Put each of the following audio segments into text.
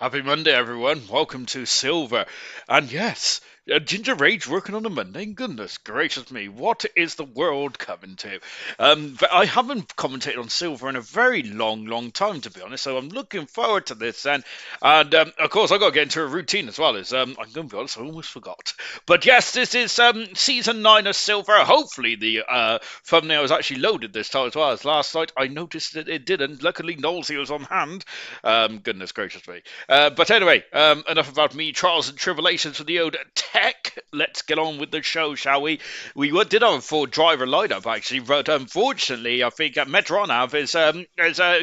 Happy Monday, everyone. Welcome to Silver. And yes, Ginger Rage working on a Monday? Goodness gracious me, what is the world coming to? But I haven't commentated on Silver in a very long time, to be honest, so I'm looking forward to this then. And of course, I've got to get into a routine as well, as I'm going to be honest, I almost forgot. But yes, this is season 9 of Silver. Hopefully, the thumbnail is actually loaded this time as well, as last night I noticed that it didn't. Luckily, Knowlesy was on hand. Goodness gracious me. But anyway, enough about me, trials and tribulations with the old tech. Let's get on with the show, shall we? We did have a full driver lineup actually, but unfortunately, I think Metronav is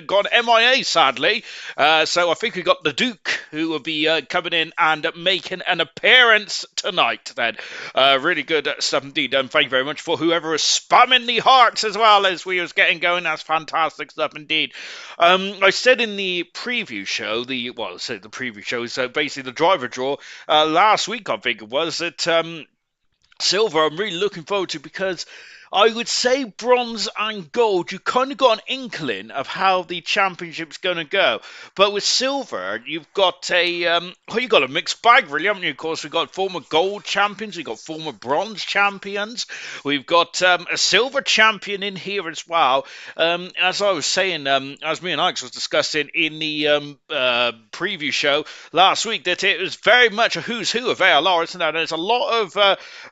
gone MIA sadly. So I think we got the Duke who will be coming in and making an appearance tonight. Then, really good stuff indeed. Thank you very much for whoever was spamming the hearts as well as we was getting going. That's fantastic stuff indeed. I said in the preview show, the preview show is basically the driver draw last week, I think it was, that Silver I'm really looking forward to, because I would say bronze and gold, you kind of got an inkling of how the championship's going to go. But with silver, you've got a mixed bag, really, haven't you? Of course, we've got former gold champions, we've got former bronze champions, we've got a silver champion in here as well. As I was saying, as me and Alex was discussing in the preview show last week, that it was very much a who's who of ALR, isn't it? There's a lot of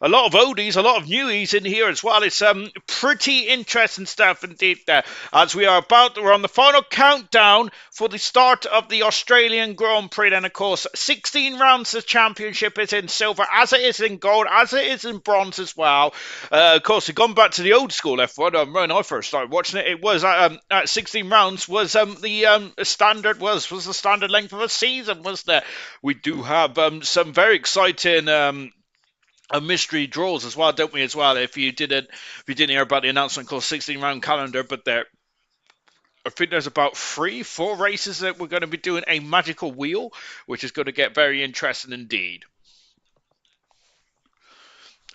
oldies, a lot of newies in here as well. It's pretty interesting stuff indeed there, as we're on the final countdown for the start of the Australian Grand Prix. And of course, 16 rounds of championship is in silver, as it is in gold, as it is in bronze as well. Of course, we've gone back to the old school F1. When I first started watching it, it was at 16 rounds was the standard length of a season, wasn't there? We do have some very exciting mystery draws as well, don't we? As well, if you didn't hear about the announcement called 16 round calendar, but I think there's about 3-4 races that we're going to be doing a magical wheel, which is going to get very interesting indeed.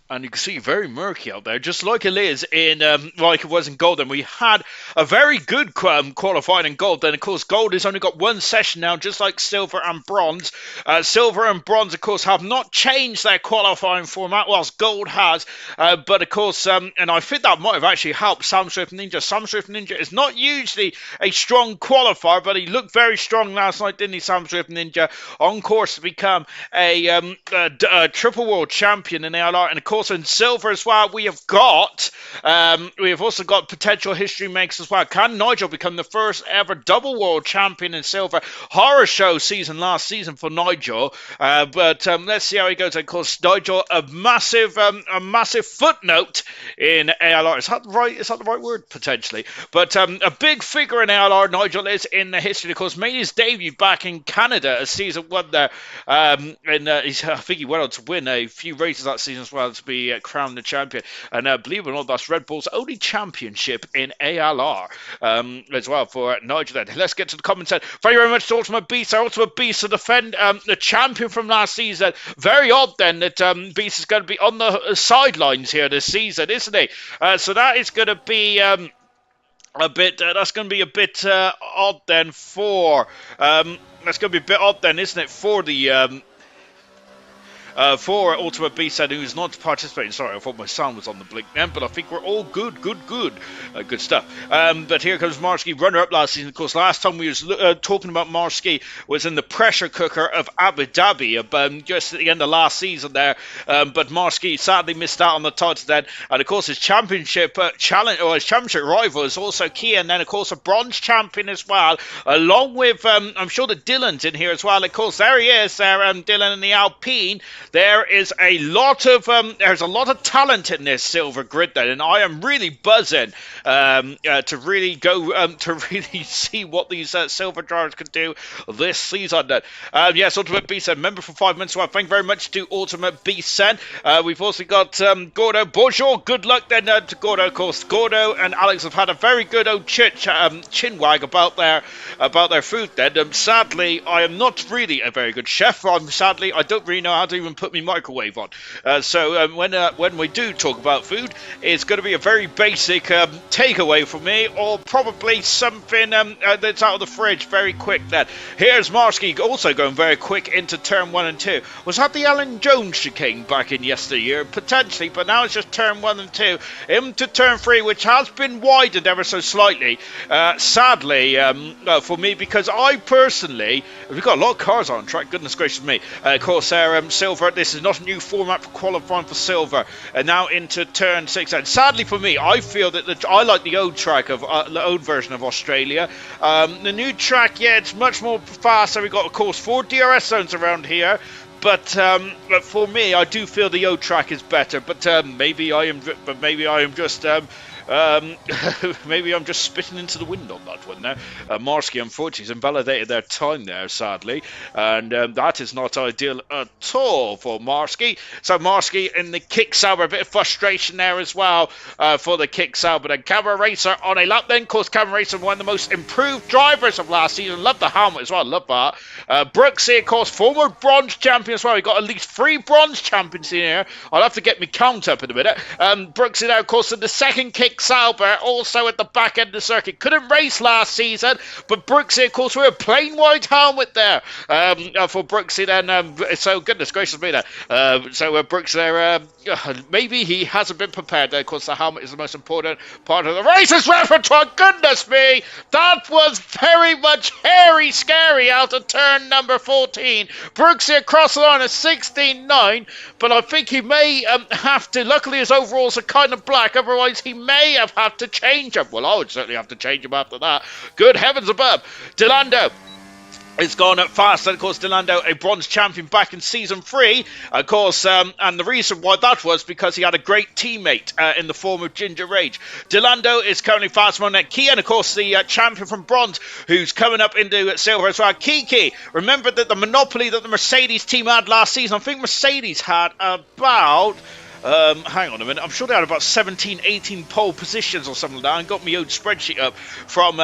And you can see very murky out there, just like it is in, like it was in gold. And we had a very good qualifying in gold. Then, of course, gold has only got one session now, just like silver and bronze. Silver and bronze, of course, have not changed their qualifying format, whilst gold has. But, of course, and I think that might have actually helped Sam Swift Ninja. Sam Swift Ninja is not usually a strong qualifier, but he looked very strong last night, didn't he, Sam Swift Ninja? On course to become a triple world champion in ALR. And, of course, in silver as well, we have also got potential history makers as well. Can Nigel become the first ever double world champion in silver? Horror show season last season for Nigel, but let's see how he goes. Of course, Nigel, a massive footnote in ALR. Is that the right word? Potentially, but a big figure in ALR. Nigel is in the history. Of course, made his debut back in Canada as season 1 there, and I think he went on to win a few races that season as well to be crowned the champion. And believe it or not, that's Red Bull's only championship in ALR as well for Nigel then. Let's get to the comments then. Thank you very much to Ultimate Beast. Ultimate Beast to defend the champion from last season. Very odd then that Beast is going to be on the sidelines here this season, isn't he? So that is going to be that's going to be a bit odd then for that's going to be a bit odd then, isn't it, for the for Ultimate Beast who's not participating. Sorry, I thought my sound was on the blink then, but I think we're all good stuff. But here comes Marsky, runner-up last season. Of course, last time we was talking about Marsky was in the pressure cooker of Abu Dhabi, just at the end of last season there. But Marsky sadly missed out on the title then, and of course his championship his championship rival is also key, and then of course a bronze champion as well, along with I'm sure that Dylan's in here as well. Of course, there he is, there, Dylan in the Alpine. There is a lot of there's a lot of talent in this silver grid then, and I am really buzzing to really go to really see what these silver drivers can do this season then. Yes, Ultimate Beast member for 5 minutes. Well, thank you very much to Ultimate Beast. We've also got Gordo. Bonjour, good luck then to Gordo. Of course, Gordo and Alex have had a very good old chin wag about their food then. Sadly, I am not really a very good chef. Sadly, I don't really know how to even and put my microwave on. So when we do talk about food, it's going to be a very basic takeaway for me, or probably something that's out of the fridge very quick then. Here's Marsky also going very quick into turn 1 and 2. Was that the Alan Jones chicane back in yesteryear? Potentially, but now it's just turn 1 and 2. Into turn 3, which has been widened ever so slightly. Sadly, for me, because I personally, we've got a lot of cars on track, goodness gracious me. Corsair Silver, this is not a new format for qualifying for Silver. And now into turn 6. And sadly for me, I feel that I like the old track of the old version of Australia. The new track, yeah, it's much more faster. We've got, of course, 4 DRS zones around here. But for me, I do feel the old track is better. But maybe I am just maybe I'm just spitting into the wind on that one now. Marsky, unfortunately, has invalidated their time there, sadly, and that is not ideal at all for Marsky. So Marsky in the kick sauber, a bit of frustration there as well for the kick sauber. Then Camera Racer on a lap. Then, of course, Camera Racer, one of the most improved drivers of last season. Love the helmet as well. Love that. Brooksy, of course, former bronze champion as well. We got at least 3 bronze champions in here. I'll have to get my count up in a minute. Brooksy now, of course, in the second kick sauber, also at the back end of the circuit. Couldn't race last season, but Brooksy, of course, with a plain white helmet there for Brooksy then. So, goodness gracious me there. So, Brooksy there, maybe he hasn't been prepared there. Of course, the helmet is the most important part of the race's repertoire. Goodness me, that was very much hairy scary out of turn number 14. Brooksy across the line at 16.9, but I think he may have to. Luckily, his overalls are kind of black, otherwise, he may have had to change him. Well, I would certainly have to change him after that. Good heavens above. Delando, it's gone up fast, and of course Delando, a bronze champion back in season 3, of course, and the reason why that was because he had a great teammate in the form of Ginger Rage. Delando is currently fast on that key, and of course the champion from bronze, who's coming up into silver as well. Kiki, remember that the monopoly that the Mercedes team had last season, I think Mercedes had about... hang on a minute, I'm sure they had about 17, 18 pole positions or something like that. I got my own spreadsheet up from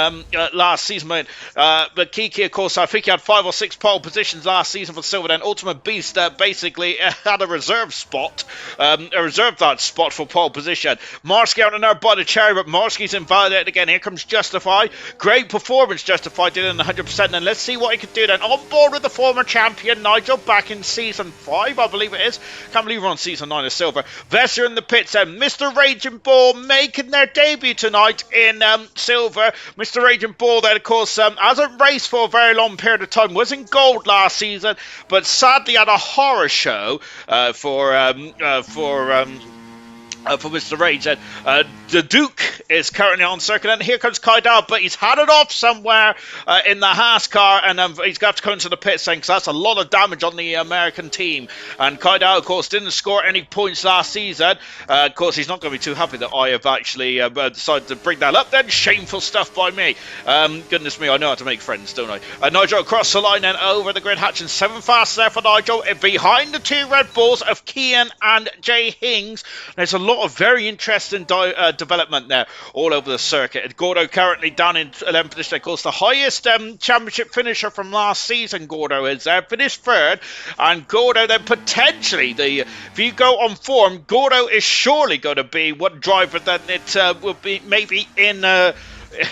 last season, mate. But Kiki, of course, I think he had 5 or 6 pole positions last season for Silver. Then Ultimate Beast basically had a reserve spot, reserved that spot for pole position. Marsky out in there by the cherry, but Marsky's invalidated again. Here comes Justify. Great performance, Justify did it in 100%. And let's see what he can do then. On board with the former champion, Nigel, back in season 5, I believe it is. Can't believe we're on season 9 of Silver. Vesser in the pits and Mr. Raging Bull making their debut tonight in Silver. Mr. Raging Bull then, of course, hasn't raced for a very long period of time. Was in gold last season, but sadly had a horror show for Mr. Rage. The Duke is currently on circuit, and here comes Kaidal, but he's had it off somewhere in the Haas car, and he's got to come into the pit saying, because that's a lot of damage on the American team. And Kaidal, of course, didn't score any points last season. Of course, he's not going to be too happy that I have actually decided to bring that up then. Shameful stuff by me. Goodness me, I know how to make friends, don't I? Nigel across the line and over the grid, hatching 7 fast there for Nigel. Behind the 2 Red Bulls of Kian and Jay Hings. There's a lot of very interesting development there all over the circuit. Gordo currently down in 11th position. Of course, the highest championship finisher from last season, Gordo is there. Finished 3rd, and Gordo then potentially, if you go on form, Gordo is surely going to be one driver that it will be maybe in...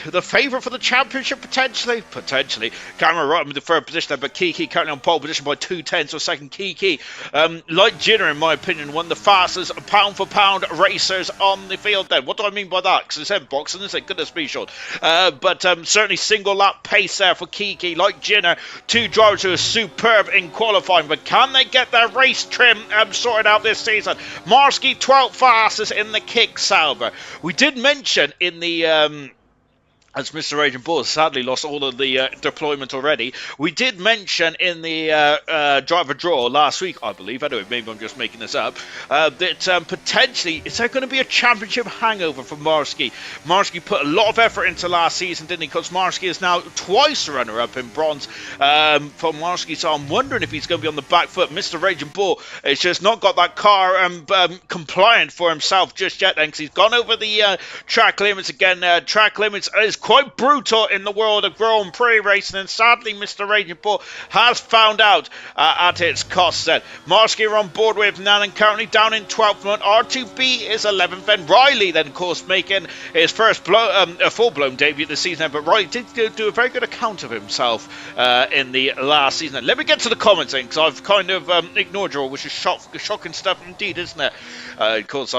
the favourite for the championship, potentially. Cameron right in the 3rd position there, but Kiki currently on pole position by 2/10 of a second. Kiki, like Jenner, in my opinion, one of the fastest pound for pound racers on the field then. What do I mean by that? Because it's in boxing, isn't it? Goodness me, Sean. But certainly single lap pace there for Kiki. Like Jenner, 2 drivers who are superb in qualifying, but can they get their race trim sorted out this season? Marsky, 12th fastest in the kick sauber. We did mention in the... as Mr. Raging Bull sadly lost all of the deployment already. We did mention in the driver draw last week, I believe, anyway, maybe I'm just making this up, that potentially, is there going to be a championship hangover for Marsky? Marsky put a lot of effort into last season, didn't he? Because Marsky is now twice the runner-up in bronze for Marsky, so I'm wondering if he's going to be on the back foot. Mr. Raging Bull has just not got that car compliant for himself just yet, then, because he's gone over the track limits again. Track limits is quite brutal in the world of Grand Prix racing, and sadly Mr. Raging Bull has found out at its cost. Marsky are on board with Nanan currently down in 12th month. R2B is 11th, and Riley then of course making his first full-blown debut this season, but Riley did do a very good account of himself in the last season. Let me get to the comments because I've kind of ignored you all, which is shocking stuff indeed, isn't it? Of course,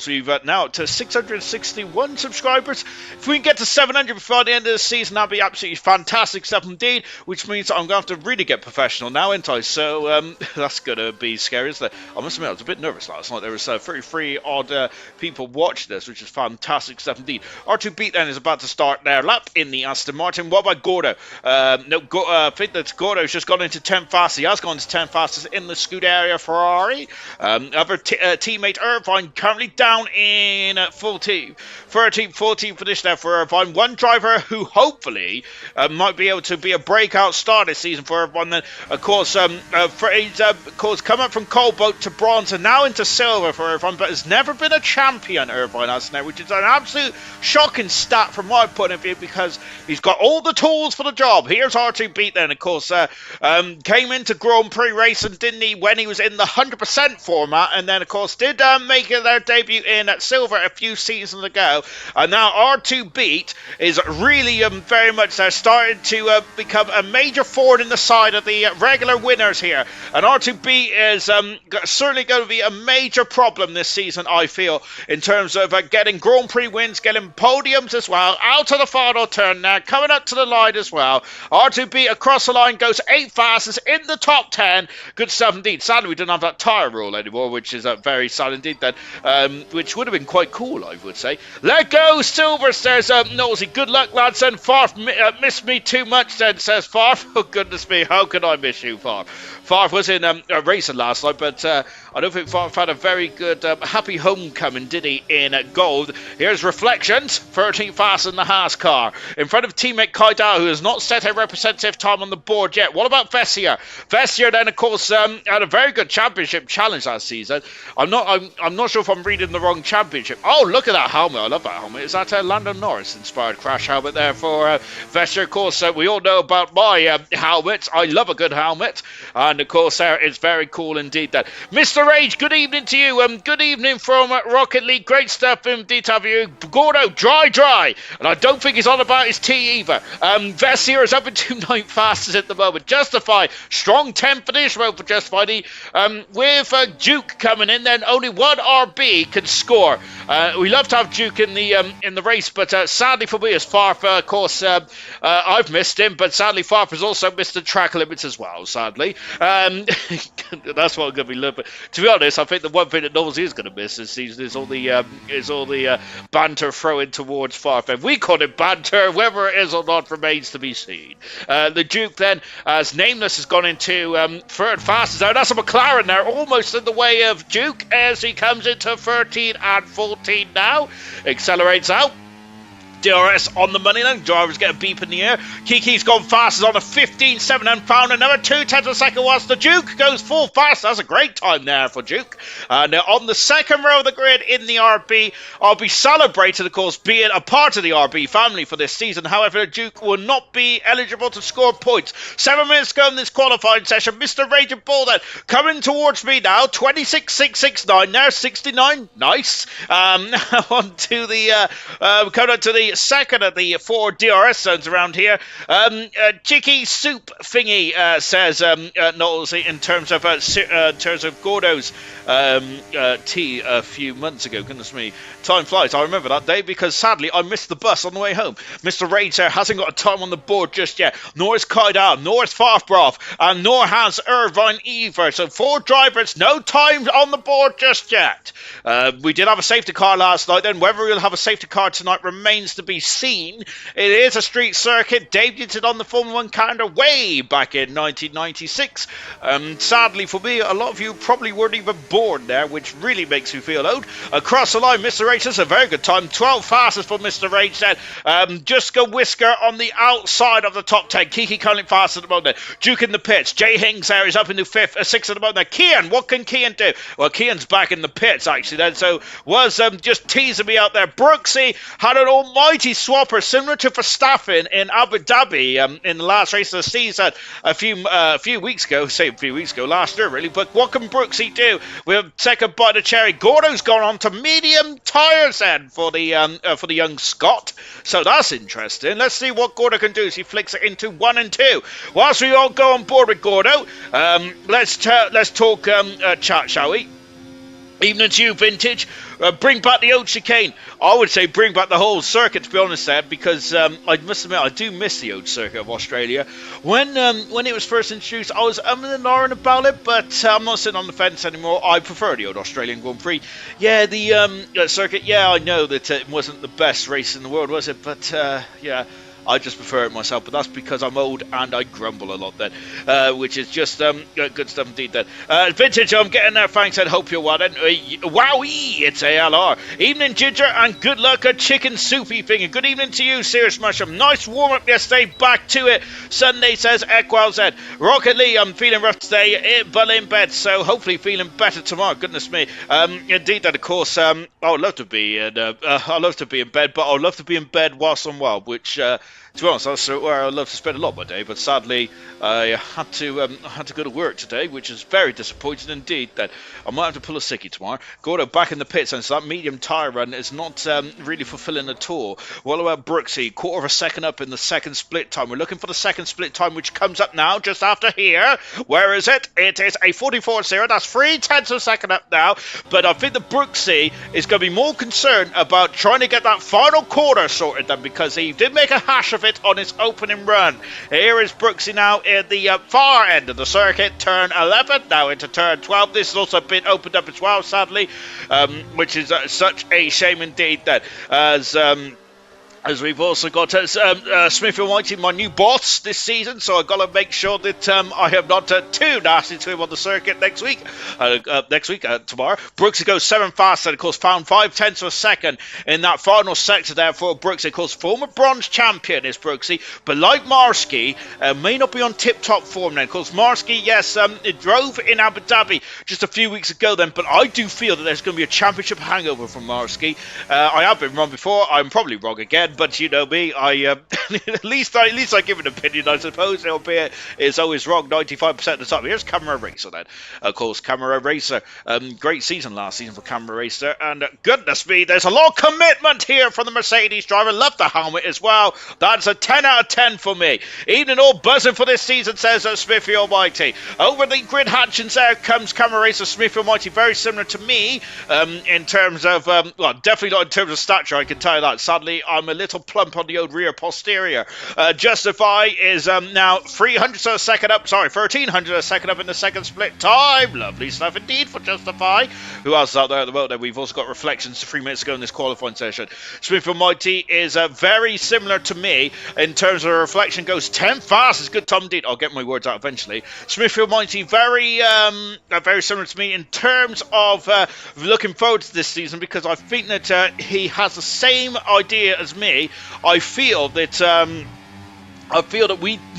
we've now up to 661 subscribers. If we can get to 700 before the end of the season, that'd be absolutely fantastic stuff indeed, which means I'm going to have to really get professional now, ain't I? So that's going to be scary, isn't it? I must admit, I was a bit nervous last night. There was 33 odd people watching this, which is fantastic stuff indeed. R2 Beat then is about to start their lap in the Aston Martin. What about Gordo? I think that Gordo's just gone into 10th fastest. He has gone to 10th fastest in the Scuderia Ferrari. Other teammate Irvine currently down in 13th, 14th position there for Irvine. One driver who hopefully might be able to be a breakout star this season for Irvine. Then, of course, he's come up from coal boat to bronze and now into silver for Irvine, but has never been a champion, Irvine has now, which is an absolute shocking stat from my point of view, because he's got all the tools for the job. Here's R2 Beat then, of course, came into Grand Prix racing, didn't he, when he was in the 100% format, and then, of course, did make their debut in silver a few seasons ago, and now R2 Beat is really very much starting to become a major forward in the side of the regular winners here, and R2 Beat is certainly going to be a major problem this season, I feel, in terms of getting Grand Prix wins, getting podiums as well, out of the final turn now, coming up to the line as well. R2B across the line goes 8th fastest in the top 10. Good stuff indeed. Sadly, we don't have that tyre rule anymore, which is very sad indeed then, which would have been quite cool, I would say. Let go, Silver, says Nosey. Good luck, lads, and Farf missed me too much then, says Farf. Oh, goodness me, how can I miss you, Farf? Farf was in racing last night, but I don't think Farf had a very good happy homecoming, did he, in gold. Here's Reflections, 13th fast in the Haas car, in front of teammate Kaida, who has not set a representative time on the board yet. What about Vessier? Vessier then, of course, had a very good championship challenge last season. I'm not sure if I'm reading the wrong championship. Oh, look at that helmet. I love that helmet. Is that a Lando Norris inspired crash helmet there for Vessier? Of course, we all know about my helmets. I love a good helmet, and of course, it's very cool indeed. That Mr. Rage, good evening to you. Good evening from Rocket League. Great stuff indeed to have you. Gordo, dry, and I don't think he's on about his tea either. Vessier is up into 9th fastest at the moment. Justify, strong 10th finish road for Justify. With Duke coming in, then only one RB can score. We love to have Duke in the race, but sadly for me, as Farf, of course, I've missed him, but sadly Farf has also missed the track limits as well, sadly. That's what I'm going to be looking. To be honest, I think the one thing that Knowles is going to miss this season is all the banter throwing towards Farf. And we call it banter, whether it is or not remains to be seen. The Duke then, as Nameless has gone into 3rd fastest. Now that's a McLaren there, almost in the way of Duke as he comes into 13 and 14 now. Accelerates out. DRS on the money then. Drivers get a beep in the air. Kiki's gone fastest on a 15.7 and found another 2/10 a second whilst the Duke goes full fast. That's a great time there for Duke. And on the second row of the grid in the RB, I'll be celebrated, of course, being a part of the RB family for this season. However, the Duke will not be eligible to score points. 7 minutes ago in this qualifying session, Mr. Raging Bull then coming towards me now. 26.669 there, 69. Nice. On to the coming on to the second of the 4 DRS zones around here. Chicky soup thingy, says Knowles, in terms of Gordo's tea a few months ago. Goodness me, time flies. I remember that day because sadly I missed the bus on the way home. Mr. Rage there hasn't got a time on the board just yet, nor is Kaida, nor is Farfbroth, and nor has Irvine either. So 4 drivers, no time on the board just yet. We did have a safety car last night, then whether we'll have a safety car tonight remains to be seen. It is a street circuit, debuted on the Formula 1 calendar way back in 1996. Sadly for me, a lot of you probably weren't even born there, which really makes me feel old. Across the line, Mr. Rage has a very good time. 12 fastest for Mr. Rage then. Juska Whisker on the outside of the top 10. Kiki currently fast at the moment. Duke in the pits. Jay Hings there is up into 5th, 6th at the moment. Kian, what can Kian do? Well, Kian's back in the pits actually then, so was just teasing me out there. Brooksy had an almighty Whitey swapper, similar to Verstappen in Abu Dhabi in the last race of the season a few weeks ago. Say a few weeks ago, last year really. But what can Brooksy do? We'll take a bite of cherry. Gordo's gone on to medium tyres then for the young Scot. So that's interesting. Let's see what Gordo can do as he flicks it into 1 and 2. Whilst we all go on board with Gordo, let's talk chat, shall we? Evening to you, Vintage. Bring back the old chicane. I would say bring back the whole circuit, to be honest, there, because I must admit I do miss the old circuit of Australia. When it was first introduced, I was and ahhing about it, but I'm not sitting on the fence anymore. I prefer the old Australian Grand Prix. Yeah, the circuit. Yeah, I know that it wasn't the best race in the world, was it? But yeah. I just prefer it myself, but that's because I'm old and I grumble a lot then, which is just good stuff indeed then. Vintage, I'm getting there, thanks, and hope you're well then. Wowee, it's ALR. Evening, Ginger, and good luck, a chicken soupy thing. And good evening to you, Serious Mushroom. Nice warm-up yesterday, back to it. Sunday, says Equal Z. Rocket Lee, I'm feeling rough today, but in bed, so hopefully feeling better tomorrow, goodness me. Indeed, that of course, I would love to be in, I'd love to be in bed, but I'd love to be in bed whilst I'm well, which... to be honest, that's where I love to spend a lot of my day, but sadly I had to go to work today, which is very disappointing indeed. That I might have to pull a sickie tomorrow. Gordo back in the pits, and so that medium tyre run is not really fulfilling at all. What about Brooksy? Quarter of a second up in the second split time. We're looking for the second split time, which comes up now, just after here. Where is it? It is a 44.0. That's 0.3 of a second up now, but I think the Brooksy is going to be more concerned about trying to get that final quarter sorted than, because he did make a hash of it on his opening run. Here is Brooksy now in the far end of the circuit, turn 11, now into turn 12. This has also been opened up as well, sadly, which is such a shame indeed, that as we've also got Smith and Whitey, my new boss this season, so I've got to make sure that I am not too nasty to him on the circuit next week. Tomorrow. Brooksy goes 7 fast, and of course found 0.5 of a second in that final sector there for Brooksy. Of course, former bronze champion is Brooksy, but like Marsky, may not be on tip-top form then. Of course, Marsky, yes, it drove in Abu Dhabi just a few weeks ago then, but I do feel that there's going to be a championship hangover from Marsky. I have been wrong before, I'm probably wrong again, but you know me, I at least I give an opinion, I suppose, albeit it's always wrong 95% of the time. Here's Camera Racer then. Of course, Camera Racer, great season last season for Camera Racer, and goodness me, there's a lot of commitment here from the Mercedes driver. Love the helmet as well. That's a 10 out of 10 for me. Evening all buzzing for this season, says Smithy Almighty. Over the grid hatchings there comes Camera Racer Smithy Almighty, very similar to me in terms of, well, definitely not in terms of stature, I can tell you that. Sadly, I'm a little plump on the old rear posterior. Justify is now 300 of a second up, sorry, 1300 of a second up in the second split time. Lovely stuff indeed for Justify. Who else is out there at the moment? We've also got Reflections 3 minutes ago in this qualifying session. Smith Almighty is very similar to me in terms of reflection, goes 10 fast. It's good Tom indeed. I'll get my words out eventually. Smith Almighty very similar to me in terms of looking forward to this season, because I think that he has the same idea as me. I feel that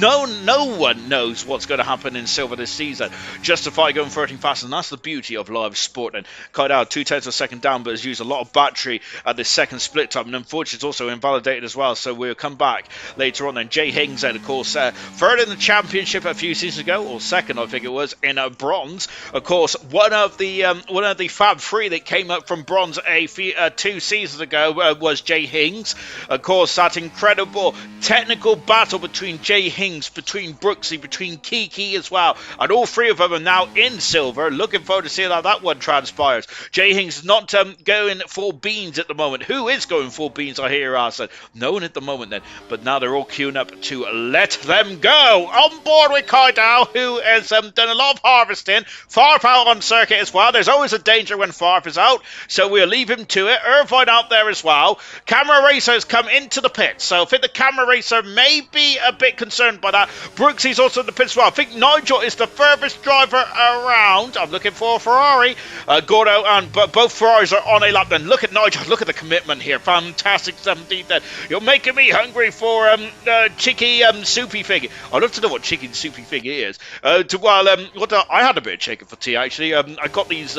no one knows what's going to happen in Silver this season. Justify going 13 fast, and that's the beauty of live sport. And cut out 0.2 of a second down, but has used a lot of battery at this second split time, and unfortunately it's also invalidated as well, so we'll come back later on. Then Jay Hings then, of course, third in the championship a few seasons ago, or second I think it was, in bronze. Of course, one of the Fab 3 that came up from bronze 2 seasons ago was Jay Hings. Of course, that incredible technical battle between Jay Hings, between Brooksy, between Kiki as well, and all three of them are now in silver. Looking forward to seeing how that one transpires. Jay Hings not going full beans at the moment. Who is going full beans, I hear asked? No one at the moment then, but now they're all queuing up to let them go. On board with Kaidao, who has done a lot of harvesting. Farf out on circuit as well. There's always a danger when Farf is out, so we'll leave him to it. Irvine out there as well. Camera Racer has come into the pit, so I think the Camera Racer may be be a bit concerned by that. Brooksy's also in the pits as well. I think Nigel is the furthest driver around. I'm looking for a Ferrari. Gordo and both Ferraris are on a lap then. Look at Nigel. Look at the commitment here. Fantastic stuff indeed then. You're making me hungry for Chicky Soupy Fig. I'd love to know what Chicken Soupy Fig is. I had a bit of chicken for tea actually. I got these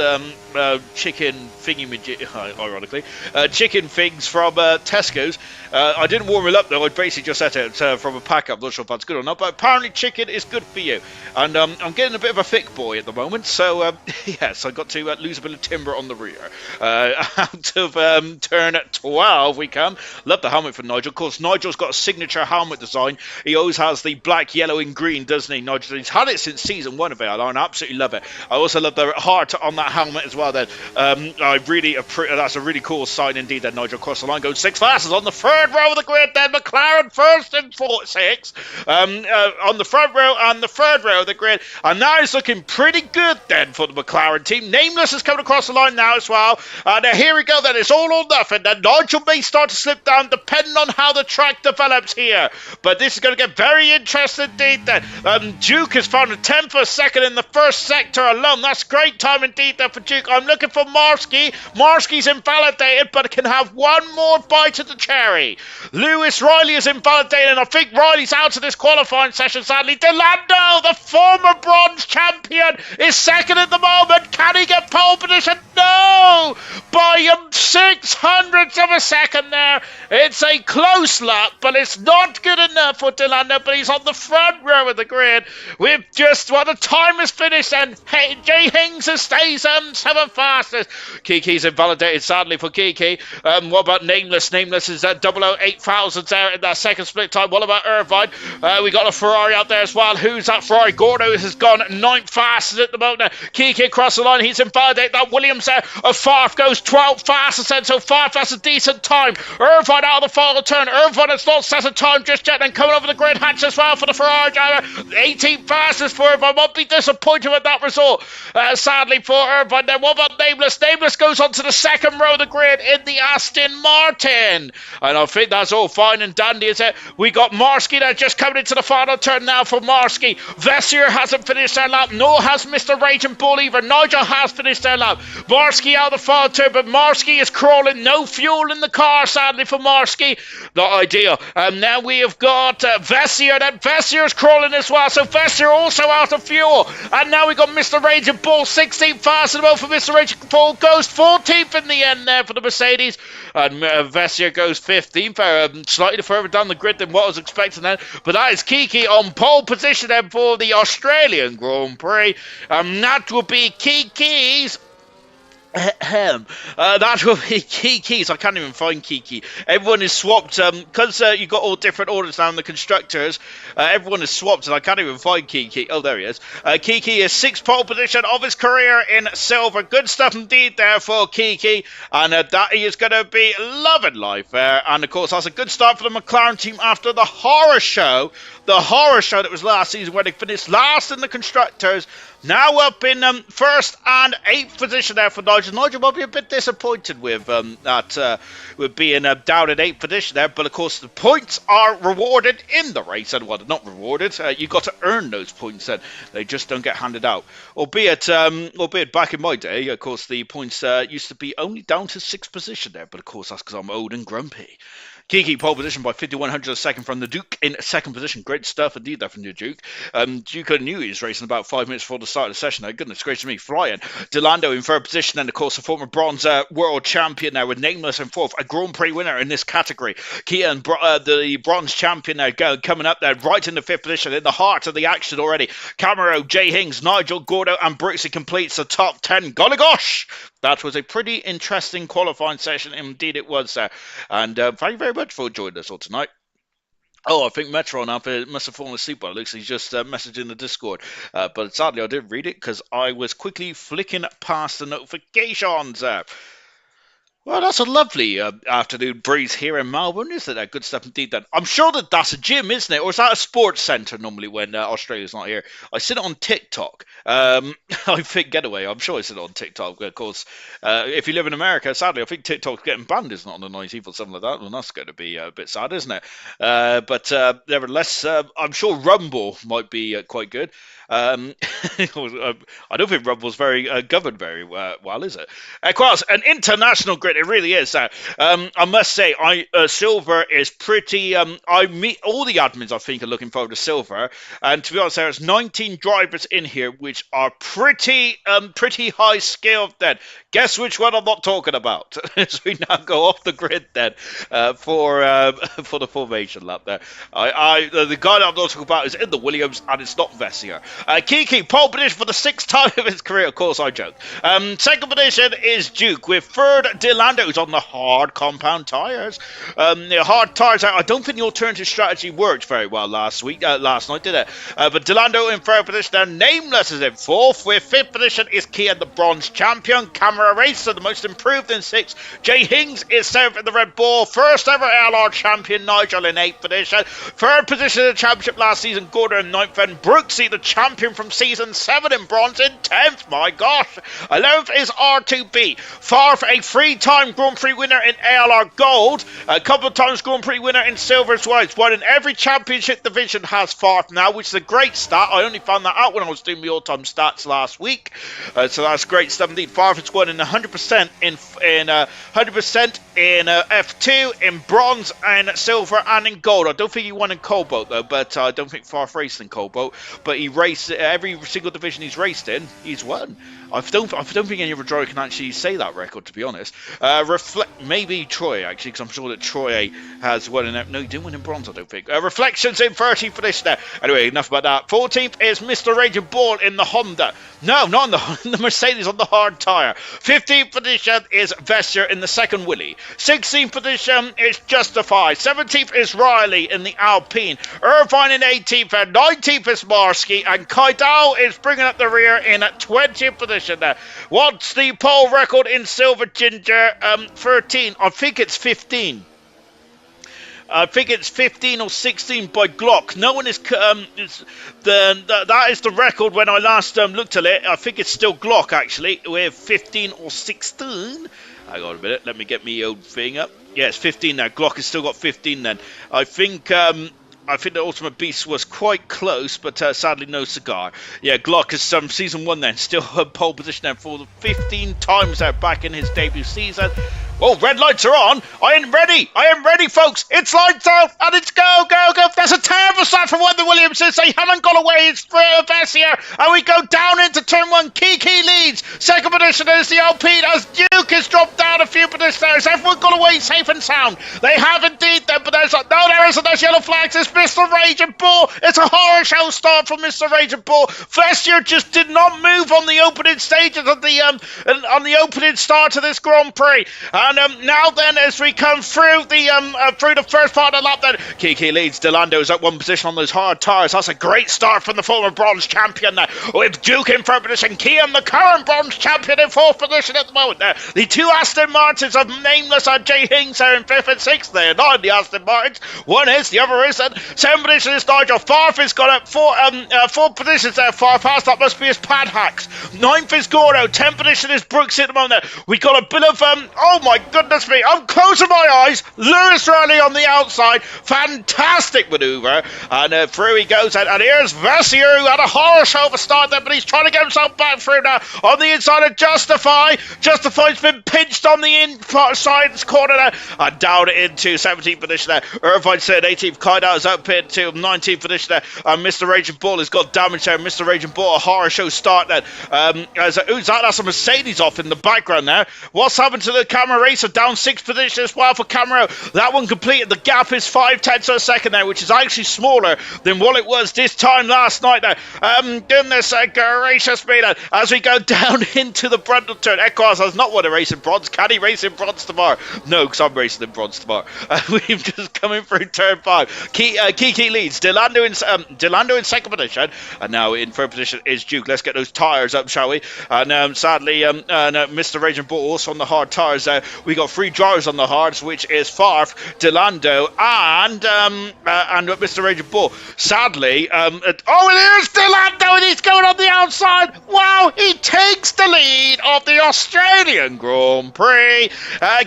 chicken thingy, ironically, chicken things from Tesco's. I didn't warm it up though. I basically just ate it from a pack. I'm not sure if that's good or not, but apparently chicken is good for you. And I'm getting a bit of a thick boy at the moment, so yes, I got to lose a bit of timber on the rear. Out of turn 12 we come. Love the helmet for Nigel. Of course, Nigel's got a signature helmet design. He always has the black, yellow and green, doesn't he, Nigel? He's had it since season 1 of ALR, and I absolutely love it. I also love the heart on that helmet as well then. That's a really cool sign indeed then, Nigel. Across the line goes 6 fastest on the third row of the grid then. McLaren first in 6 on the front row and the third row of the grid. And now it's looking pretty good then for the McLaren team. Nameless is coming across the line now as well. And here we go then. It's all or nothing. Then Nigel may start to slip down depending on how the track develops here. But this is going to get very interesting indeed then. Duke has found a 10th for a second in the first sector alone. That's great time indeed there for Duke. I'm looking for Marsky. Marsky's invalidated, but can have one more bite of the cherry. Lewis Riley is invalidated, and I think Riley's out of this qualifying session, sadly. Delando, the former bronze champion, is second at the moment. Can he get pole position? No! By 600ths of a second there. It's a close lap, but it's not good enough for Delando, but he's on the front row of the grid. We've just, the time is finished, and Jay Hings stays 7th fastest. Kiki's invalidated, sadly, for Kiki. What about Nameless? Nameless is at 008,000 there in that second split time. What about Irvine? We got a Ferrari out there as well. Who's that Ferrari? Gordo has gone 9th fastest at the moment. Kiki across the line. He's invalidated. That Williams there. Farf goes 12th fastest then, so Farf has a decent time. Irvine out of the final turn. Irvine has not set a time just yet, and coming over the grid hatch as well for the Ferrari driver. 18th fastest for Irvine. Won't be disappointed with that result. Sadly for Irvine. Then what about Nameless? Nameless goes on to the second row of the grid in the Aston Martin. And I think that's all fine and dandy, is it? We got Marsky there just coming into the final turn now for Marsky. Vessier hasn't finished their lap. Nor has Mr. Raging Bull either. Nigel has finished their lap. Marsky out of the final turn, but Marsky is crawling. No fuel in the car, sadly, for Marsky. Not ideal. Now we have got Vessier. Then Vessier is crawling as well. So Vessier also out of fuel. And now we got Mr. Raging Bull 16th fast. And well for Mr. Raging Bull goes 14th in the end there for the Mercedes. And Vessier goes 15th, slightly further down the grid than what I was expecting then. But that is Kiki on pole position then for the Australian Grand Prix. That will be Kiki's. That will be Kiki's. I can't even find Kiki. Everyone is swapped because you've got all different orders now in the constructors. Everyone is swapped, and I can't even find Kiki. Oh, there he is. Kiki is 6th pole position of his career in silver. Good stuff indeed there for Kiki, and that he is going to be loving life there. And of course, that's a good start for the McLaren team after the horror show. The horror show that was last season, where they finished last in the constructors. Now up in 1st and 8th position there for Nigel. Nigel will be a bit disappointed with with being down in 8th position there. But of course, the points are rewarded in the race. And well, they're not rewarded. You've got to earn those points then. They just don't get handed out. Albeit back in my day, of course, the points used to be only down to 6th position there. But of course, that's because I'm old and grumpy. Kiki pole position by 5,100 a second from the Duke in 2nd position. Great stuff indeed there from the Duke. Duke knew he was racing about 5 minutes before the start of the session. Goodness gracious me, flying. Delando in 3rd position, and of course the former bronze world champion now with Nameless in 4th. A Grand Prix winner in this category. Kian, the bronze champion now coming up there right in the 5th position, in the heart of the action already. Camaro, Jay Hings, Nigel, Gordo and Brooksy completes the top 10. Golly gosh! That was a pretty interesting qualifying session. Indeed it was. And thank you very much for joining us all tonight. Oh, I think Metron must have fallen asleep by the looks. He's just messaged in the Discord. But sadly, I didn't read it because I was quickly flicking past the notifications. Well, that's a lovely afternoon breeze here in Melbourne, isn't it? Good stuff indeed. Then I'm sure that that's a gym, isn't it, or is that a sports centre normally when Australia's not here? I see it on TikTok. I think Getaway. I'm sure I see it on TikTok. Of course, if you live in America, sadly, I think TikTok's getting banned. Is not on the 19th or something like that. Well, that's going to be a bit sad, isn't it? But nevertheless, I'm sure Rumble might be quite good. Um, I don't think Rumble's very governed very well, is it? Of course, an international grid. It really is. I must say, Silver is pretty. I meet all the admins. I think are looking forward to Silver, and to be honest, there's 19 drivers in here which are pretty high skill. Then guess which one I'm not talking about? As we now go off the grid, then for the formation lap there. The guy that I'm not talking about is in the Williams, and it's not Vessier. Kiki, pole position for the sixth time of his career. Of course, I joke. Second position is Duke, with third Delando, who's on the hard compound tyres. The hard tyres, I don't think the alternative strategy worked very well last night, did it? But Delando in third position, and Nameless is in fourth. With fifth position is Kia, the bronze champion. Camera Racer, the most improved in sixth. Jay Hings is seventh in the Red Bull. First ever ALR champion, Nigel in eighth position. Third position in the championship last season, Gordon in ninth, and Brooksy, the champion from season 7 in bronze, in 10th. My gosh. 11th is R2B. Farf, a 3-time Grand Prix winner in ALR Gold. A couple of times Grand Prix winner in Silver as well. It's won in every championship division, has Farf now, which is a great stat. I only found that out when I was doing my all-time stats last week. So that's great stuff indeed. Farf has won in 100% in 100% in F2, in bronze, and silver, and in gold. I don't think he won in Cobalt though, but I don't think Farf raced in Cobalt. But he raced every single division he's raced in. He's won. I don't think any other driver can actually say that record, to be honest. Maybe Troy, actually, because I'm sure that Troy has won in... No, he didn't win in bronze, I don't think. Reflections in 30th for this there. Anyway, enough about that. 14th is Mr. Raging Ball in the Honda. No, not in the Mercedes, on the hard tyre. 15th position is Vessier in the second Willy. 16th position is Justified. 17th is Riley in the Alpine. Irvine in 18th, and 19th is Marsky, and Kaidal is bringing up the rear in 20th position there. What's the pole record in Silver, Ginger? 13. I think it's 15. I think it's 15 or 16 by Glock. No one is... that is the record when I last looked at it. I think it's still Glock, actually, with 15 or 16. Hang on a minute. Let me get my old thing up. Yeah, it's 15 now. Glock has still got 15 then. I think the Ultimate Beast was quite close, but sadly no cigar. Yeah, Glock is season 1 then. Still pole position there for the 15 times there back in his debut season. Oh, red lights are on. I am ready, folks. It's lights out, and it's go. There's a terrible start from one of the Williamses. They haven't got away. It's Vessier, and we go down into turn 1. Kiki leads. Second position is the Alpine, as Duke has dropped down a few positions. Everyone got away safe and sound. They have indeed, then, but there isn't. There's yellow flags. It's Mr. Raging Bull. It's a horror show start from Mr. Raging Bull. Vessier just did not move on the opening stages of the on the opening start of this Grand Prix. And now then, as we come through the first part of the lap, then Kiki leads. Delando is at one position on those hard tyres. That's a great start from the former bronze champion there, with Duke in third position. Kian, the current bronze champion, in fourth position at the moment there. The two Aston Martins of Nameless and Jay Hings are in fifth and sixth there. Not in the Aston Martins. One is, the other isn't. Seventh position is Nigel. Farf has got up four positions there. Far past that must be his pad hacks. Ninth is Gordo. 10th position is Brooks at the moment there. We got a bit of oh my goodness me, I'm closing my eyes. Lewis Riley on the outside, fantastic manoeuvre, and through he goes, and here's Vessier, who had a horror show of a start there, but he's trying to get himself back through now on the inside of Justify's been pinched on the inside corner there, and down into 17th position there. Irvine said 18th, Kaida is up into 19th position there, and Mr. Raging Bull has got damage there. Mr. Raging Bull, a horror show start there. Who's that? That's a Mercedes off in the background there. What's happened to the Camera Racer? Down 6th position as well for Camaro. That one completed. The gap is 5/10 of a second there, which is actually smaller than what it was this time last night there. Goodness gracious me, as we go down into the Brundle turn. Eckars has not won a race in bronze. Can he race in bronze tomorrow? No, because I'm racing in bronze tomorrow. We've just coming through turn 5. Kiki leads. Delando in second position, and now in third position is Duke. Let's get those tyres up, shall we? And sadly, Mr. Raging Bull also on the hard tyres there. We got 3 drivers on the hards, which is Farf, Delando, and Mr. Raging Bull. Sadly, here's Delando, and he's going on the outside. Wow, he takes the lead of the Australian Grand Prix,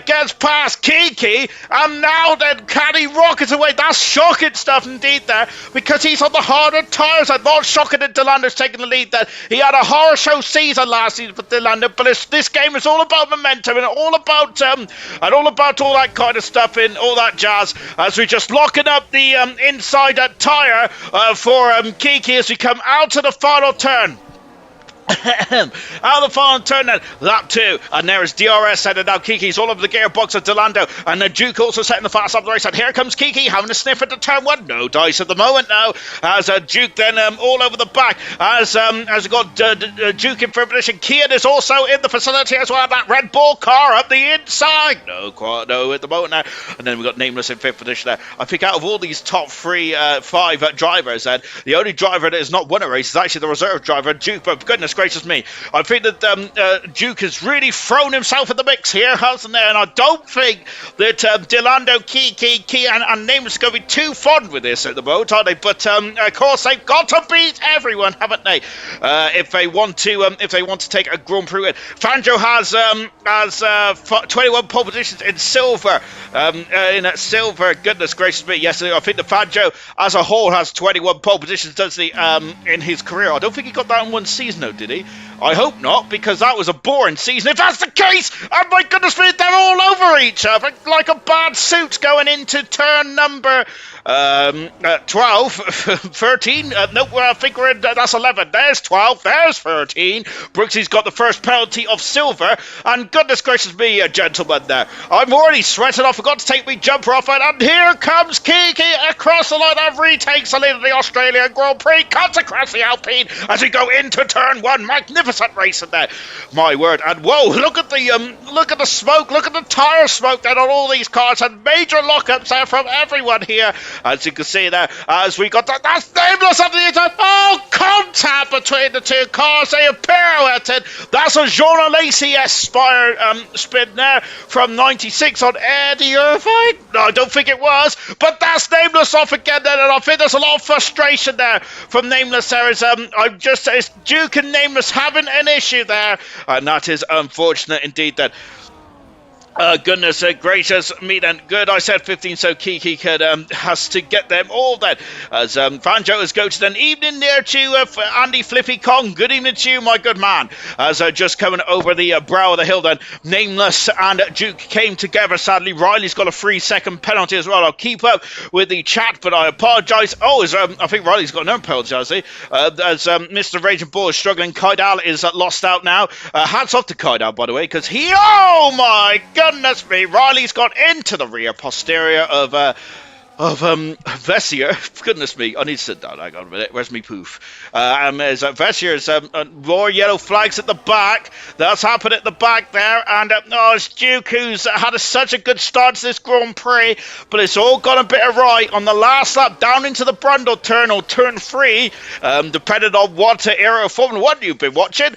gets past Kiki, and now then can he rocket away? That's shocking stuff indeed there, because he's on the harder tyres. I'm not shocking that Delando's taking the lead there. He had a horror show season last season for Delando, but this game is all about momentum and all about all that kind of stuff and all that jazz, as we're just locking up the inside tyre for Kiki as we come out to the final turn. Out of the final turn then, lap 2, and there is DRS headed now. Kiki's all over the gearbox of Delando, and then Duke also setting the fast up the race. And here comes Kiki having a sniff at the turn 1. No dice at the moment now, as Duke then all over the back, as we got Duke in third position. Kian is also in the vicinity as well. That Red Bull car up the inside. No at the moment now. And then we got Nameless in fifth position there. I think out of all these top 5 drivers, then the only driver that has not won a race is actually the reserve driver, Duke. But goodness gracious me, I think that Duke has really thrown himself in the mix here, hasn't there? And I don't think that Delando, Kiki, and Nameless are going to be too fond with this at the moment, are they? But of course they've got to beat everyone, haven't they? If they want to take a Grand Prix win. Fanjo has 21 pole positions in silver. Goodness gracious me. Yes, I think the Fanjo as a whole has 21 pole positions, does he? In his career. I don't think he got that in one season, though, did he? I hope not, because that was a boring season. If that's the case, oh my goodness me, they're all over each other like a bad suit going into turn number 12, 13. I think we're in, that's 11. There's 12, there's 13. Brooksy's got the first penalty of silver, and goodness gracious me, gentlemen, there. I'm already sweating. I forgot to take my jumper off, and here comes Kiki across the line and retakes the lead of the Australian Grand Prix, cuts across the Alpine as we go into turn 1. Magnificent race in there, my word. And whoa, look at the smoke, look at the tyre smoke then on all these cars, and major lockups there from everyone here. As you can see there, as we got that's Nameless up the inside. Oh, contact between the two cars. They have pirouetted. That's a Jean Lacey-esque spin there from 96 on Eddie Irvine. No, I don't think it was, but that's Nameless off again then, and I think there's a lot of frustration there from Nameless. There is it's Duke and Nameless having an issue there, and that is unfortunate indeed then. Goodness gracious me then. Good, I said 15, so Kiki has to get them all then. As Fanjo has go to an evening there to Andy Flippy Kong. Good evening to you, my good man. As just coming over the brow of the hill then, Nameless and Duke came together. Sadly, Riley's got a 3-second penalty as well. I'll keep up with the chat, but I apologise. I think Riley's got another penalty, has he? As Mr. Raging Bull is struggling. Kaidal is lost out now. Hats off to Kaidal, by the way, because oh my goodness me, Riley's got into the rear posterior of Vessier. Goodness me, I need to sit down. Hang on a minute. Where's me poof? There's Vessier's more yellow flags at the back. That's happened at the back there. And it's Duke, who's had such a good start to this Grand Prix, but it's all gone a bit awry on the last lap down into the Brundle turn, or turn 3, depending on what era of Formula 1 you've been watching.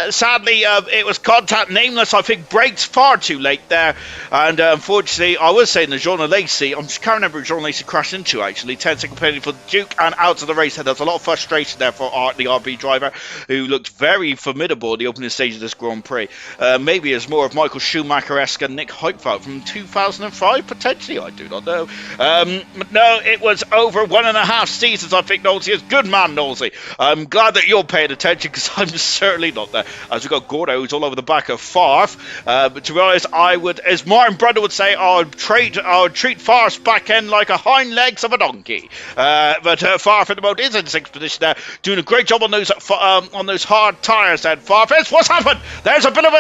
Sadly, it was contact. Nameless, I think, brakes far too late there. And unfortunately, I was saying the Jean Lacey, I'm just can't remember who Jean Lacey crashed into actually. 10-second penalty for Duke and out of the race. And there's a lot of frustration there for the RB driver, who looked very formidable at the opening stage of this Grand Prix. Maybe it's more of Michael Schumacher-esque and Nick Heidfeld from 2005, potentially. I do not know. But no, it was over 1.5 seasons, I think. Knowlesy is good man, Knowlesy. I'm glad that you're paying attention, because I'm certainly not there. As we've got Gordo, who's all over the back of Farf. But to be honest, I would, as Martin Brundle would say, I would treat Farf's back end like a hind legs of a donkey. But Farf at the moment is in 6th position there, doing a great job on those hard tyres. Then Farf is, what's happened? There's a bit of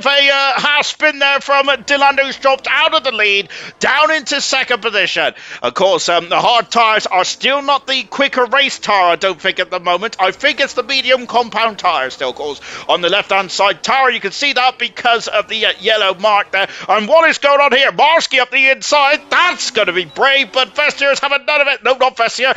a half spin there from Dylan, who's dropped out of the lead down into 2nd position. Of course, the hard tyres are still not the quicker race tyre, I don't think, at the moment. I think it's the medium compound tyre still, of course, on the left-hand side tyre. You can see that because of the yellow mark there. And what is going on here? Marsky up the inside. That's going going to be brave, but Vestier's having none of it. No, not Vestier.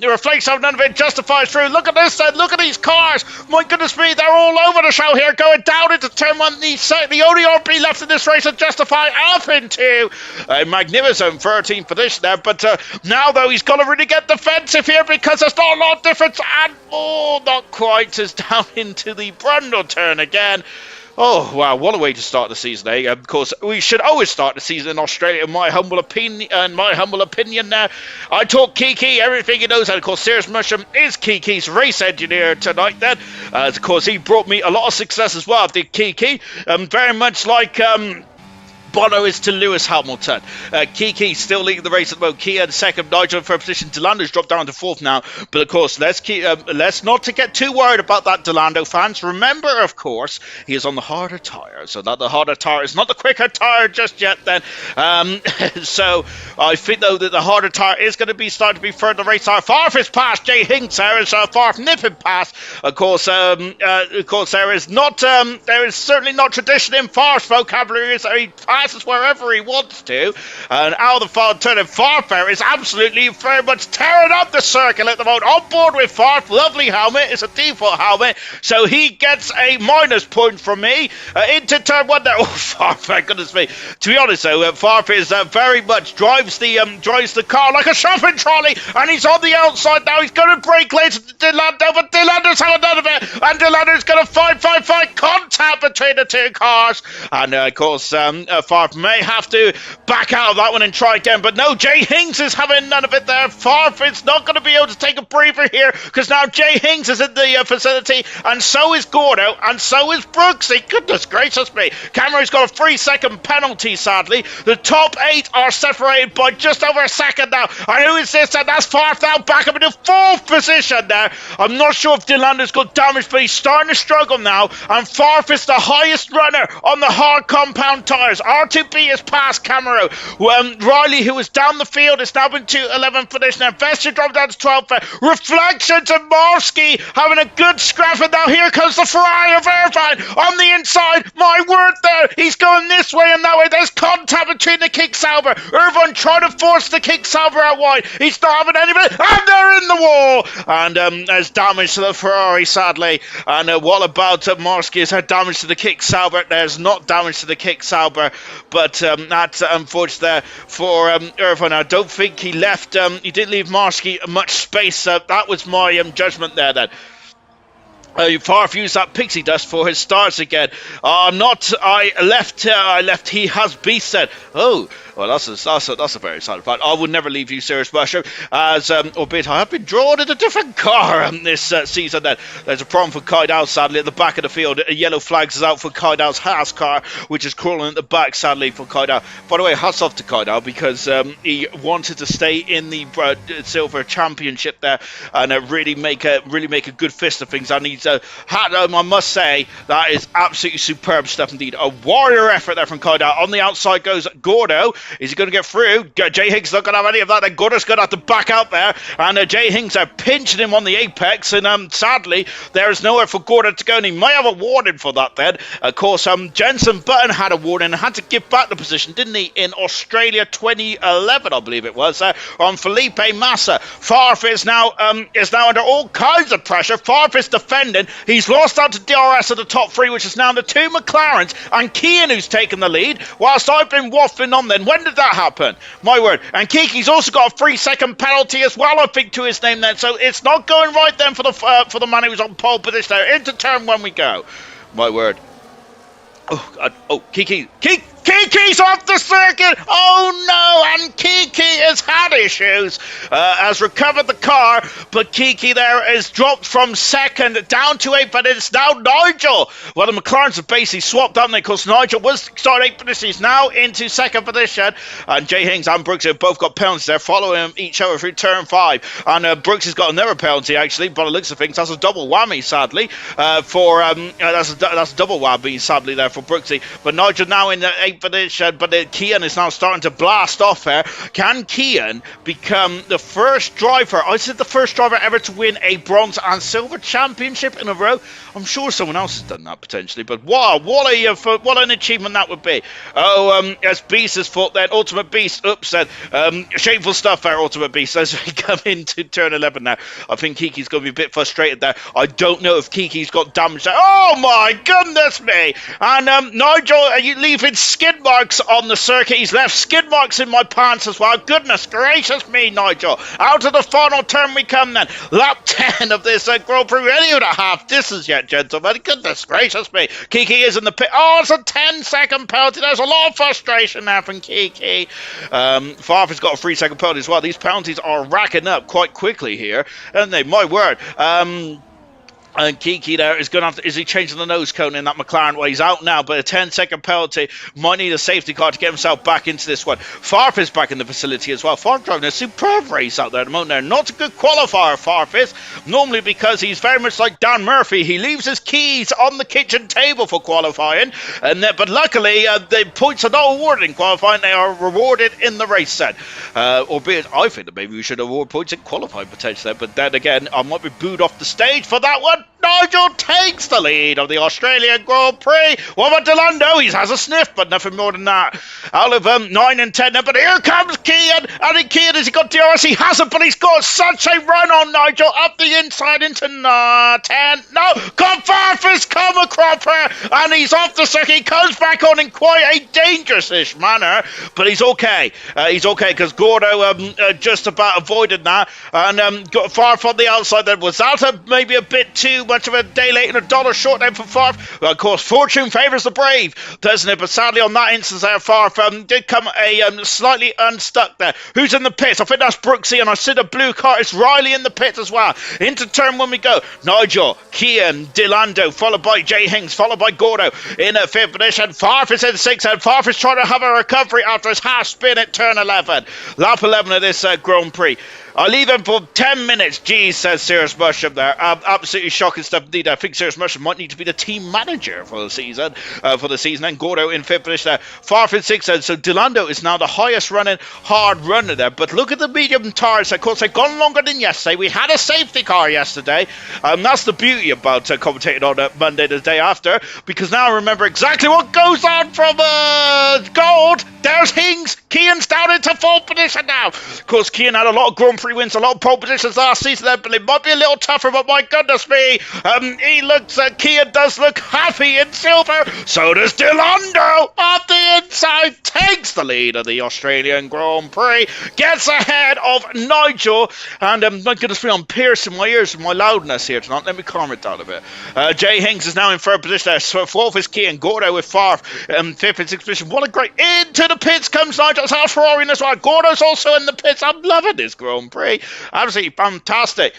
Reflex have none of it. Justifies through. Look at this then. Look at these cars. My goodness me, they're all over the show here, going down into turn one. The only RB left in this race is Justify up into a magnificent 13th position there. But now, though, he's got to really get defensive here because there's not a lot of difference. And, not quite, as down into the Brundle turn again. Oh, wow, what a way to start the season, eh? Of course, we should always start the season in Australia, in my humble opinion there. I talk Kiki, everything he knows, and of course, Serious Mushroom is Kiki's race engineer tonight then. Of course, he brought me a lot of success as well, did Kiki. Very much like... Bono is to Lewis Hamilton. Kiki still leading the race at the moment. Kia in second. Nigel for position. Delando's dropped down to fourth now. But of course, let's not to get too worried about that, Delando fans. Remember, of course, he is on the harder tyre. So that the harder tyre is not the quicker tyre just yet then. So I think, though, that the harder tyre is going to be starting to be further race tyre. Farf is past. Jay Hinks there is Farf nipping past. Of course, there is certainly not tradition in Farf's vocabulary. So he passes wherever he wants to, and out of the final turn, Farfair is absolutely very much tearing up the circle at the moment. On board with Farf, lovely helmet, it's a default helmet, so he gets a minus point from me. Into turn one there. Oh, Farf, my goodness me. To be honest though, Farf is very much drives the car like a shopping trolley, and he's on the outside now. He's going to break later to Delando, but Delando's having none of it, and Delando's going to fight contact between the two cars, and of course, Farf may have to back out of that one and try again, but no, Jay Hinks is having none of it there. Farf is not going to be able to take a breather here because now Jay Hinks is in the facility, and so is Gordo, and so is Brooksy. Goodness gracious me. Cameron's got a 3-second penalty, sadly. The top 8 are separated by just over a second now. And who is this? And that's Farf now back up in the 4th position there. I'm not sure if Delando's got damage, but he's starting to struggle now, and Farf is the highest runner on the hard compound tyres. R2B is past Camaro. Riley, who was down the field, is now been to 11th position. And Vester dropped down to 12th. Reflections and Marsky having a good scrap. And now here comes the Ferrari of Irvine on the inside. My word there. He's going this way and that way. There's contact between the kick Sauber. Irvine trying to force the kick Sauber out wide. He's not having any of it. And they're in the wall. And there's damage to the Ferrari, sadly. And what about Marsky? Is there damage to the kick Sauber? There's not damage to the kick Sauber. But that's unfortunate there for Irvine. I don't think he left, he didn't leave Marsky much space. That was my judgment there then. Farf used that pixie dust for his starts again. I left. He has beast said. Oh, well, that's a very sad fact. I would never leave you, Serious Mushroom, as albeit I have been drawn in a different car this season. Then there's a problem for Kaidal, sadly, at the back of the field. Yellow flags is out for Kaidal's Haas car, which is crawling at the back, sadly, for Kaidal. By the way, hats off to Kaidal because he wanted to stay in the Silver Championship there and really make a good fist of things. And he's I must say that is absolutely superb stuff indeed. A warrior effort there from Kaidal. On the outside goes Gordo. Is he going to get through? Jay Hinks not going to have any of that. Then Gordo's going to have to back out there. And Jay Hinks are pinching him on the apex. And sadly, there is nowhere for Gordo to go. And he may have a warning for that then. Of course, Jensen Button had a warning and had to give back the position, didn't he? In Australia 2011, I believe it was. On Felipe Massa. Farf is now under all kinds of pressure. Farf is defending. He's lost out to DRS at the top 3, which is now the 2 McLarens. And Kian who's taken the lead. Whilst I've been waffling on then. When did that happen? My word. And Kiki's also got a 3-second penalty as well, I think, to his name then. So it's not going right then for the man who's on pole position there. Into turn 1 we go. My word. Kiki's off the circuit! Oh no! And Kiki has had issues, has recovered the car, but Kiki there is dropped from 2nd down to 8th, but it's now Nigel. Well, the McLarens have basically swapped, haven't they? Because Nigel was starting 8th position, he's now into 2nd position, and Jay Hinks and Brooks have both got penalties there, following each other through turn 5, and Brooks has got another penalty actually, by the looks of things. That's a double whammy, sadly, that's a double whammy, sadly, there for Brooksy, but Nigel now in the fifth position, but Kian is now starting to blast off here. Can Kian become the first driver, I said the first driver ever to win a bronze and silver championship in a row? I'm sure someone else has done that potentially, but wow, what an achievement that would be. As Beast has fought then, Ultimate Beast upset. Shameful stuff there, Ultimate Beast, as we come into turn 11 now. I think Kiki's going to be a bit frustrated there. I don't know if Kiki's got damage there. Oh my goodness me! And Nigel, are you leaving skid marks on the circuit? He's left skid marks in my pants as well. Goodness gracious me, Nigel. Out of the final turn we come then. Lap 10 of this Grand Prix. Any and a half distance yet, gentlemen. Goodness gracious me. Kiki is in the pit. Oh, it's a 10-second penalty. There's a lot of frustration there from Kiki. Farf's got a 3-second penalty as well. These penalties are racking up quite quickly here, aren't they? My word. And Kiki there is going to have to, is he changing the nose cone in that McLaren? Well, he's out now, but a 10-second penalty. Might need a safety car to get himself back into this one. Farf is back in the facility as well. Farf driving a superb race out there at the moment. There, not a good qualifier, Farf is. Normally because he's very much like Dan Murphy. He leaves his keys on the kitchen table for qualifying. But luckily, the points are not awarded in qualifying. They are rewarded in the race set. Albeit, I think that maybe we should award points in qualifying potentially. But then again, I might be booed off the stage for that one. Nigel takes the lead of the Australian Grand Prix. What about Delando? He has a sniff, but nothing more than that. Out of 9 and 10 now, but here comes Kian. And Kian, has he got DRS? He hasn't, but he's got such a run on Nigel. Up the inside into 10. No, Farfus come a cropper, and he's off the circuit. He comes back on in quite a dangerous-ish manner, but he's okay. He's okay, because Gordo just about avoided that, and got Farf on the outside there. Was that maybe a bit too much of a day late and a dollar short then for Farf? Well, of course, fortune favours the brave, doesn't it? But sadly, on that instance there, Farf did come slightly unstuck there. Who's in the pits? I think that's Brooksy, and I see the blue car. It's Riley in the pits as well. Into turn when we go. Nigel, Kian, Delando, followed by Jay Hings, followed by Gordo in a fifth position. Farf is in sixth, and Farf is trying to have a recovery after his half spin at turn 11. Lap 11 of this Grand Prix. I'll leave him for 10 minutes. Geez, says Serious Mushroom there. Absolutely shocking stuff indeed. I think Serious Mushroom might need to be the team manager for the season. And Gordo in fifth position there. Farf in sixth. So Delando is now the highest running hard runner there. But look at the medium tires. Of course, they've gone longer than yesterday. We had a safety car yesterday. That's the beauty about commentating on Monday the day after. Because now I remember exactly what goes on from gold. There's Hings. Kian's down into fourth position now. Of course, Kian had a lot of Grand Prix wins, a lot of pole positions last season there, but it might be a little tougher, but my goodness me, Kian does look happy in silver. So does Delando up the inside, takes the lead of the Australian Grand Prix, gets ahead of Nigel, and my goodness me, I'm piercing my ears with my loudness here tonight. Let me calm it down a bit. Jay Hings is now in third position there, so fourth is Kian, Gordo with Farf, fifth and sixth position. What a great, into the pits comes Nigel's house Ferrari in this one. Gordo's also in the pits. I'm loving this Grand Prix. Absolutely fantastic.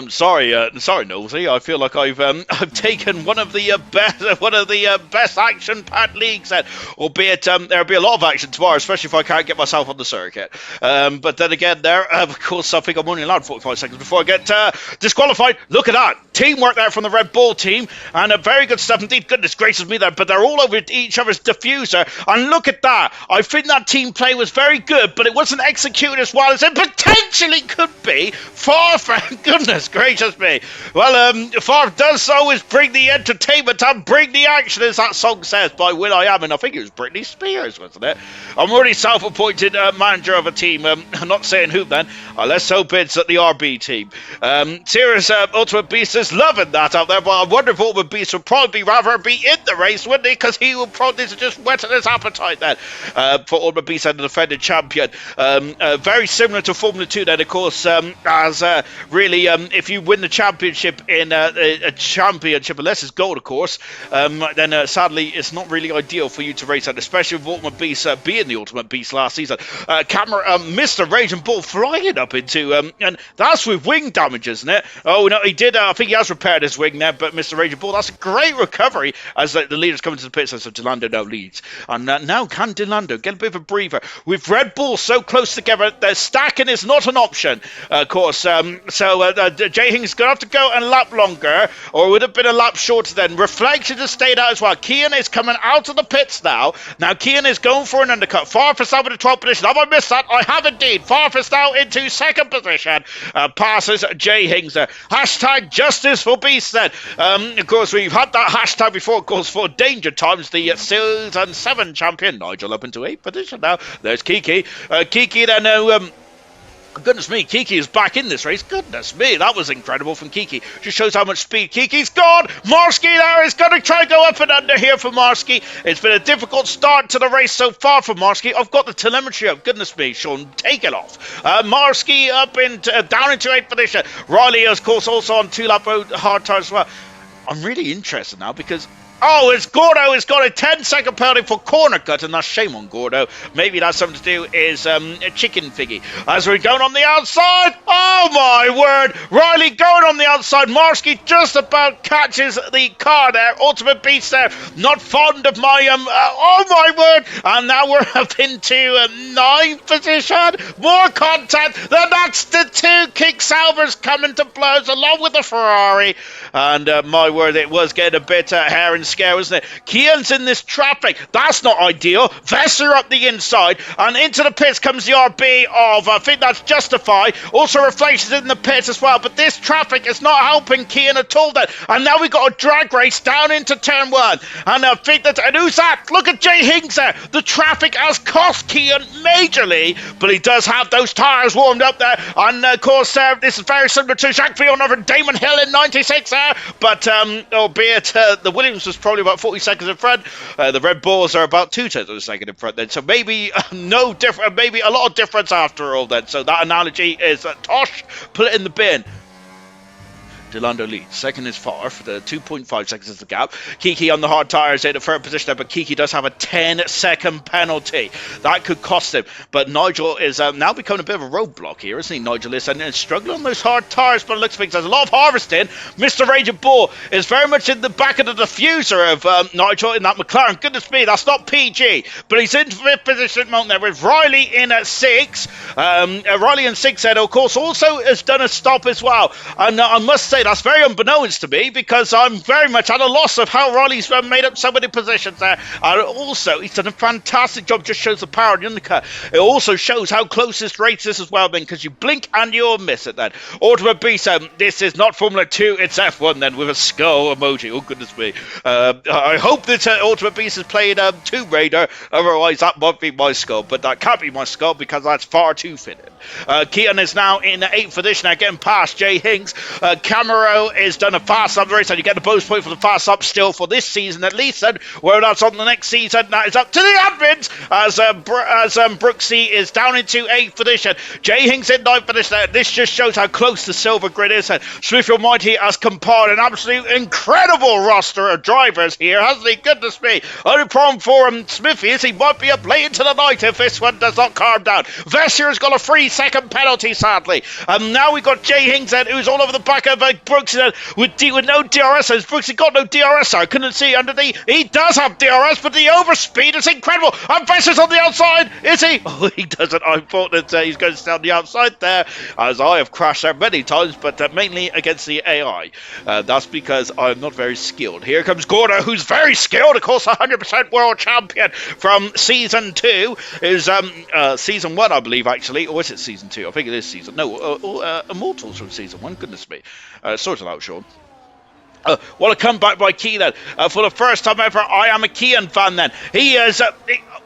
Sorry, Nosey. I feel like I've taken one of the best action-packed leagues, albeit there'll be a lot of action tomorrow, especially if I can't get myself on the circuit. But then again, of course, I think I'm only allowed 45 seconds before I get disqualified. Look at that teamwork there from the Red Bull team, and very good stuff indeed. Goodness gracious me there, but they're all over each other's diffuser, and look at that. I think that team play was very good, but it wasn't executed as well as it potentially could be. Far from goodness gracious me. Well, Farf does always bring the entertainment and bring the action, as that song says, by Will I Am, and I think it was Britney Spears, wasn't it? I'm already self-appointed manager of a team. I'm not saying who then. Let's hope it's at the RB team. Serious Ultimate Beast is loving that out there, but I wonder if Ultimate Beast would probably rather be in the race, wouldn't he? Because he would probably just whetting his appetite then for Ultimate Beast and the defending champion. Very similar to Formula 2 then, of course, as really if you win the championship in a championship, unless it's gold, of course, then sadly it's not really ideal for you to race that, especially with Ultimate Beast being the Ultimate Beast last season. Mr. Raging Bull flying up into, and that's with wing damage, isn't it? Oh no, he did. I think he has repaired his wing there, but Mr. Raging Bull, that's a great recovery as the leaders come into the pit, so Delando now leads. And now can Delando get a bit of a breather? With Red Bull so close together, their stacking is not an option, of course. Jay Hing's going to have to go a lap longer, or it would have been a lap shorter then. Reflection has stayed out as well. Kian is coming out of the pits now. Now Kian is going for an undercut. Farfus out with the 12th position. Have I missed that? I have indeed. Farfus now into second position. Passes Jay Hings there. Hashtag justice for beasts then. Of course, we've had that hashtag before, of course, for Danger Times, the Season 7 champion. Nigel up into 8th position now. There's Kiki. Kiki then now... Goodness me, Kiki is back in this race. Goodness me, that was incredible from Kiki. Just shows how much speed Kiki's got. Marsky there is going to try to go up and under here for Marsky. It's been a difficult start to the race so far for Marsky. I've got the telemetry up. Goodness me, Sean, take it off. Marsky up down into 8th position. Riley, of course, also on 2-lap hard tires as well. I'm really interested now because... Oh, it's Gordo has got a 10-second penalty for corner cut, and that's shame on Gordo. Maybe that's something to do is a chicken figgy. As we're going on the outside, oh my word, Riley going on the outside. Marsky just about catches the car there. Ultimate Beast there, not fond of my, oh my word. And now we're up into 9th position. More contact. Then that's the two kick salvers coming to blows along with the Ferrari. And my word, it was getting a bit hair and scare, wasn't it? Kian's in this traffic. That's not ideal. Vesser up the inside, and into the pits comes the RB of, I think that's Justified. Also Reflections in the pits as well, but this traffic is not helping Kian at all then. And now we've got a drag race down into turn 1. And I think that, and who's that? Look at Jay Hings there. The traffic has cost Kian majorly, but he does have those tyres warmed up there. And of course, this is very similar to Jacques Villeneuve and Damon Hill in 96 there. But albeit the Williams was probably about 40 seconds in front, the Red Bulls are about 2 tenths of a second in front then. So maybe no different, maybe a lot of difference after all then. So that analogy is Tosh, put it in the bin. Delando leads. Second is Farf. The 2.5 seconds is the gap. Kiki on the hard tyres in the third position there, but Kiki does have a 10-second penalty. That could cost him. But Nigel is now becoming a bit of a roadblock here, isn't he? Nigel is and struggling on those hard tyres, but it looks like there's a lot of harvesting. Mr. Raging Bull is very much in the back of the diffuser of Nigel in that McLaren. Goodness me, that's not PG. But he's in 5th position at the moment there with Riley in at 6. Riley in 6 of course, also has done a stop as well. And I must say, that's very unbeknownst to me because I'm very much at a loss of how Riley's made up so many positions there. And also, he's done a fantastic job, just shows the power of the undercut. It also shows how close this race is as well, then, because you blink and you'll miss it then. Ultimate Beast, this is not Formula 2, it's F1 then, with a skull emoji. Oh, goodness me. I hope that Ultimate Beast has played Tomb Raider, otherwise that might be my skull, but that can't be my skull because that's far too fitting. Kian is now in 8th position now, getting past Jay Hings. Camaro is done a fast up race, and you get the bonus point for the fast up still for this season at least. And where that's on the next season, that is up to the admins as Brooksy is down into 8th position. Jay Hings in 9th position. This just shows how close the silver grid is. And Smith Almighty has compiled an absolute incredible roster of drivers here, hasn't he? Goodness me. Only problem for Smithy is he might be up late into the night if this one does not calm down. Vessier has got a 3-second penalty, sadly. Now we've got Jay Hings who's all over the back of Brooksy with no DRS. Brooksy got no DRS. I couldn't see under the. He does have DRS, but the overspeed is incredible. And Vesser's on the outside. Is he? Oh, he doesn't. I thought that he's going to stay on the outside there, as I have crashed there many times, but mainly against the AI. That's because I'm not very skilled. Here comes Gordo, who's very skilled. Of course, 100% world champion from season 2. Is season 1, I believe, actually. Or is it season 2? I think it is season. No, Immortals from season 1. Goodness me. Sort it out, Sean. What a comeback by Key then. For the first time ever, I am a Kian fan then. He is...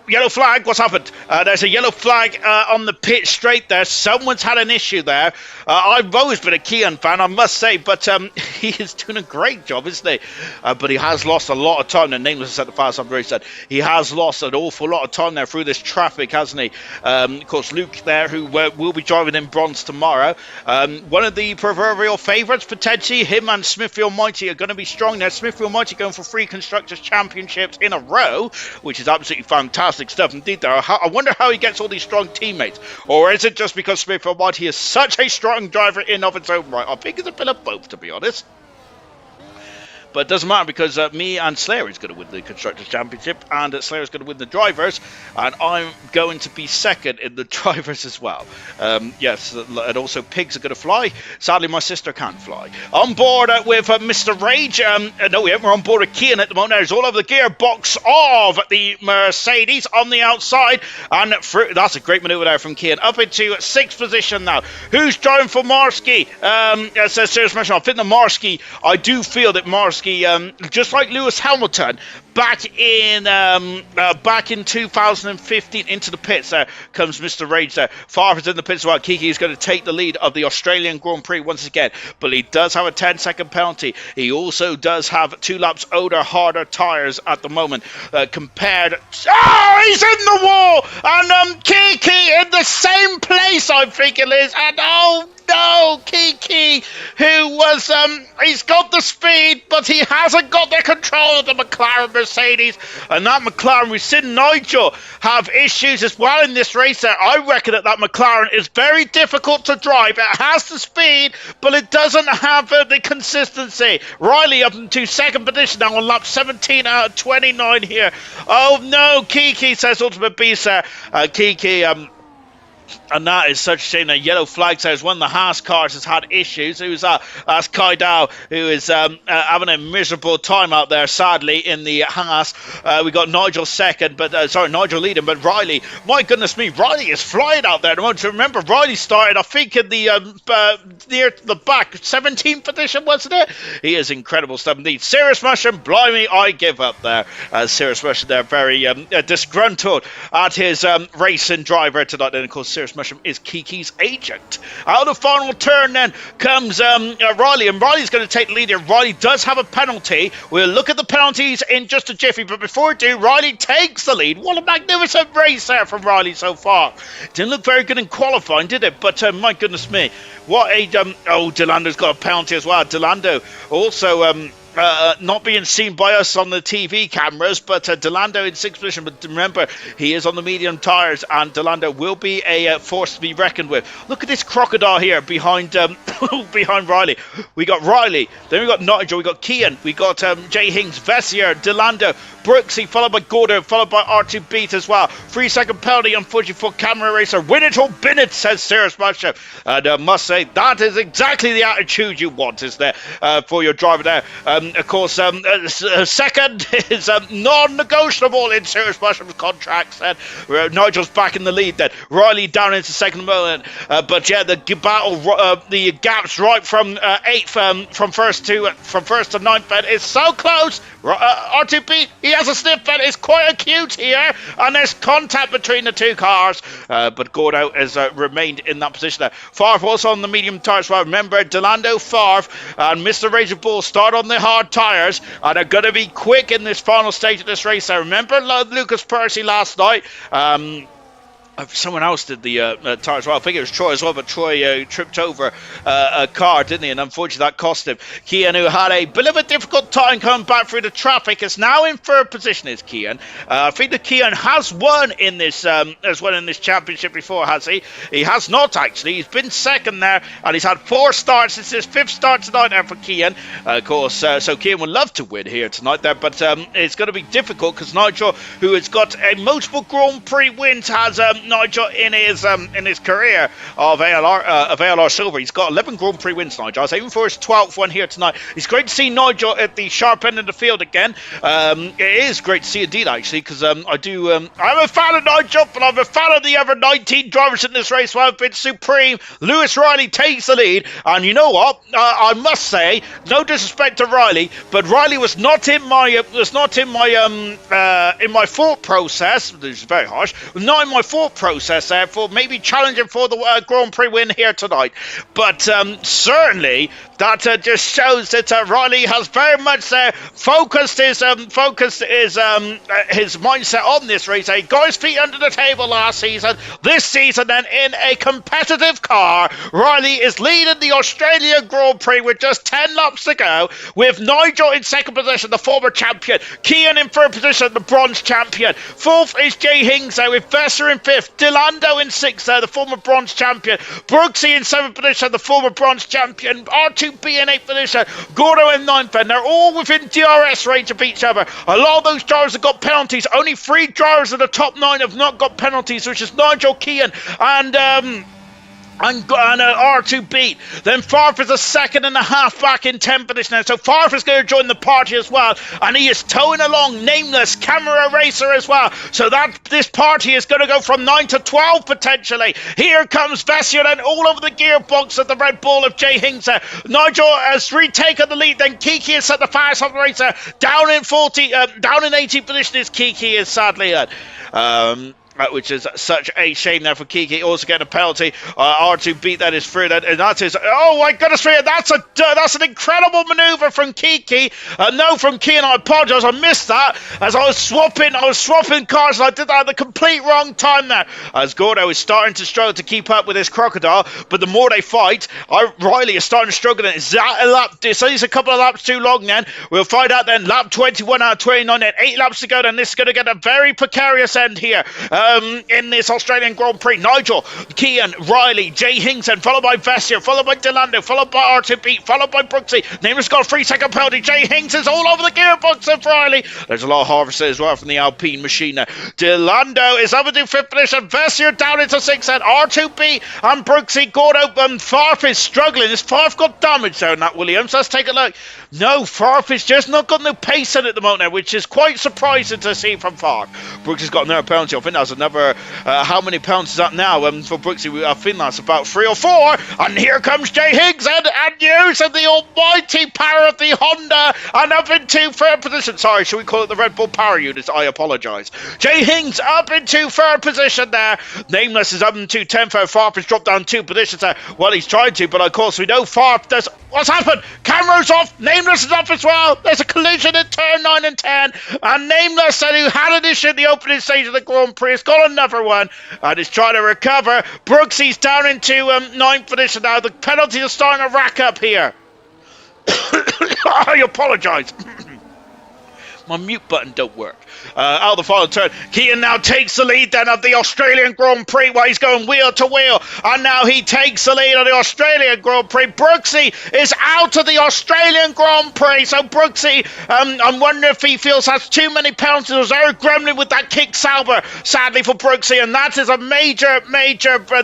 yellow flag, what's happened? There's a yellow flag on the pit straight there. Someone's had an issue there. I've always been a Kian fan, I must say, but he is doing a great job, isn't he? But he has lost a lot of time. The nameless at the fast up race said he has lost an awful lot of time there through this traffic, hasn't he? Of course, Luke there, who will be driving in bronze tomorrow. One of the proverbial favourites, potentially, him and Smithfield Mighty are going to be strong there. Smithfield Mighty going for 3 Constructors Championships in a row, which is absolutely fantastic stuff indeed there. I wonder how he gets all these strong teammates, or is it just because Smithfield Mighty is such a strong driver in of its own right? I think it's a bit of both, to be honest. But it doesn't matter because me and Slayer is going to win the Constructors' Championship, and Slayer is going to win the Drivers, and I'm going to be second in the Drivers as well. Yes, and also pigs are going to fly. Sadly, my sister can't fly. On board with Mr. Rage. No, we haven't. We're on board with Kian at the moment. There's all over the gearbox of the Mercedes on the outside, and that's a great manoeuvre there from Kian. Up into 6th position now. Who's driving for Marsky? Says Serious Mission. I think the Marsky, I do feel that Marsky, just like Lewis Hamilton, back in 2015 into the pits. There comes Mr. Rage there. Favre's in the pits as well. Kiki is going to take the lead of the Australian Grand Prix once again, but he does have a 10-second penalty. He also does have 2 laps older, harder tyres at the moment compared. Oh, he's in the wall, and Kiki in the same place, I think it is, and oh no, Kiki, who was, he's got the speed, but he hasn't got the control of the McLaren Mercedes, and that McLaren, we've seen Nigel have issues as well in this race there. I reckon that McLaren is very difficult to drive. It has the speed, but it doesn't have the consistency. Riley up into 2nd position now on lap 17 out of 29 here. Oh no, Kiki, says Ultimate Beast there. Kiki, and that is such a shame that yellow flags there as one of the Haas cars has had issues. Who's that? That's Kai Dow, who is having a miserable time out there, sadly, in the Haas. We got Nigel second, but Nigel leading, but Riley, my goodness me, Riley is flying out there at the moment. Remember, Riley started, I think, in the near the back, 17th position, wasn't it? He is incredible stuff indeed. Serious Mushroom, blimey, I give up there. Serious Mushroom there, very disgruntled at his racing driver tonight. And of course, Serious Mushroom is Kiki's agent. Out of the final turn then comes Riley, and Riley's going to take the lead here. Riley does have a penalty. We'll look at the penalties in just a jiffy, but before we do, Riley takes the lead. What a magnificent race there from Riley so far. Didn't look very good in qualifying, did it? But my goodness me, what a Delando's got a penalty as well. Delando also not being seen by us on the TV cameras, but Delando in 6th position. But remember, he is on the medium tyres, and Delando will be a force to be reckoned with. Look at this crocodile here behind behind Riley. We got Riley, then we got Nigel, we got Kian, we got Jay Hings, Vessier, Delando, Brooksy, followed by Gordon, followed by R2 Beat as well. 3-second penalty, unfortunately for camera racer. Win it or bin it, says Serious Mushroom. And I must say, that is exactly the attitude you want, isn't there, for your driver there. Of course, second is non-negotiable in Serious Mushroom's contracts. And Nigel's back in the lead then. Riley down into 2nd moment. But yeah, the battle, the gaps right from 8th, from first to 9th, and it's so close. R2B, he has a sniff, but it's quite acute here, and there's contact between the 2 cars. But Gordo has remained in that position there. Favre also on the medium tyres. Well, remember, Delando, Favre, and Mr. Razor Bull start on the hard tyres, and are going to be quick in this final stage of this race. I remember Lucas Percy last night. Someone else did the tyre as well. I think it was Troy as well, but Troy tripped over a car, didn't he? And unfortunately, that cost him. Kian, who had a bit of a difficult time coming back through the traffic, is now in 3rd position. Is Kian? I think that Kian has won in this championship before, has he? He has not actually. He's been 2nd there, and he's had 4 starts. It's his 5th start tonight there for Kian. Of course, so Kian would love to win here tonight there, but it's going to be difficult because Nigel, who has got a multiple Grand Prix wins, has Nigel in his career of ALR Silver. He's got 11 Grand Prix wins, Nigel. I was aiming for his 12th one here tonight. It's great to see Nigel at the sharp end of the field again. It is great to see indeed, actually, because I'm a fan of Nigel, but I'm a fan of the other 19 drivers in this race who have been supreme. Lewis Riley takes the lead, and you know what? I must say, no disrespect to Riley, but Riley was not in my thought process. This is very harsh. Not in my thought process there for maybe challenging for the Grand Prix win here tonight, but certainly that just shows that Riley has very much focused his mindset on this race. He got his feet under the table last season. This season, then, in a competitive car, Riley is leading the Australian Grand Prix with just 10 laps to go, with Nigel in 2nd position, the former champion, Kian in 3rd position, the bronze champion. 4th is Jay Hings with Vesser in 5th, Delando in 6th, the former bronze champion, Brooksy in 7th position, the former bronze champion, R2 R2B in 8th position. Gordo in 9th, and they're all within DRS range of each other. A lot of those drivers have got penalties. Only 3 drivers of the top 9 have not got penalties, which is Nigel, Kean, and R2B. Then Farf is a second and a half back in 10th position now. So Farf is going to join the party as well. And he is towing along Nameless, Camera Racer as well. So this party is going to go from 9 to 12 potentially. Here comes Vessier and all over the gearbox of the Red Bull of Jay Hings. Nigel has retaken the lead. Then Kiki is at the fastest of the racer. Down in 18th position is Kiki is sadly which is such a shame there for Kiki. Also getting a penalty. R2B that is through that, and that is, oh my goodness me, that's an incredible manoeuvre from Kiki. No, from Kean, I apologise, I missed that as I was swapping cars, and I did that at the complete wrong time there. As Gordo is starting to struggle to keep up with this crocodile, but the more they fight, Riley is starting to struggle. And it's that a lap. So he's a couple of laps too long. Then we'll find out. Then lap 21 out of 29. Then 8 laps to go. Then this is going to get a very precarious end here. In this Australian Grand Prix. Nigel, Kean, Riley, Jay Hingson, followed by Vessier, followed by Delando, followed by R2B, followed by Brooksy. Nama's got a 3-second penalty. Jay Hingson's all over the gearbox of Riley. There's a lot of harvester as well from the Alpine machine there. Delando is up into 5th position. Vessier down into 6th. And R2B and Brooksy. Gordo and Farf is struggling. Has Farf got damage there in that Williams? Let's take a look. No, Farf is just not got no pace in it at the moment, which is quite surprising to see from Farf. Brooksy's got another penalty. I think that's another. How many pounds is that now? For Brooksy, I think that's about 3 or 4. And here comes Jay Higgs and using the almighty power of the Honda and up into 3rd position. Sorry, should we call it the Red Bull Power Unit? I apologise. Jay Higgs up into 3rd position there. Nameless is up into 10th. Farf has dropped down 2 positions there. Well, he's trying to, but of course we know Farf does. What's happened? Camera's off. Nameless is off as well. There's a collision in turn 9 and 10. And Nameless, who had an issue at the opening stage of the Grand Prix, has got another one and is trying to recover. Brooksy's down into 9th position now. The penalties are starting to rack up here. I apologise. My mute button don't work. Out of the final turn, Kean now takes the lead then of the Australian Grand Prix where he's going wheel to wheel, and now he takes the lead of the Australian Grand Prix. Brooksy is out of the Australian Grand Prix, so Brooksy, I'm wondering if he feels that's too many penalties. There's Eric Gremlin with that kick Sauber, sadly for Brooksy, and that is a major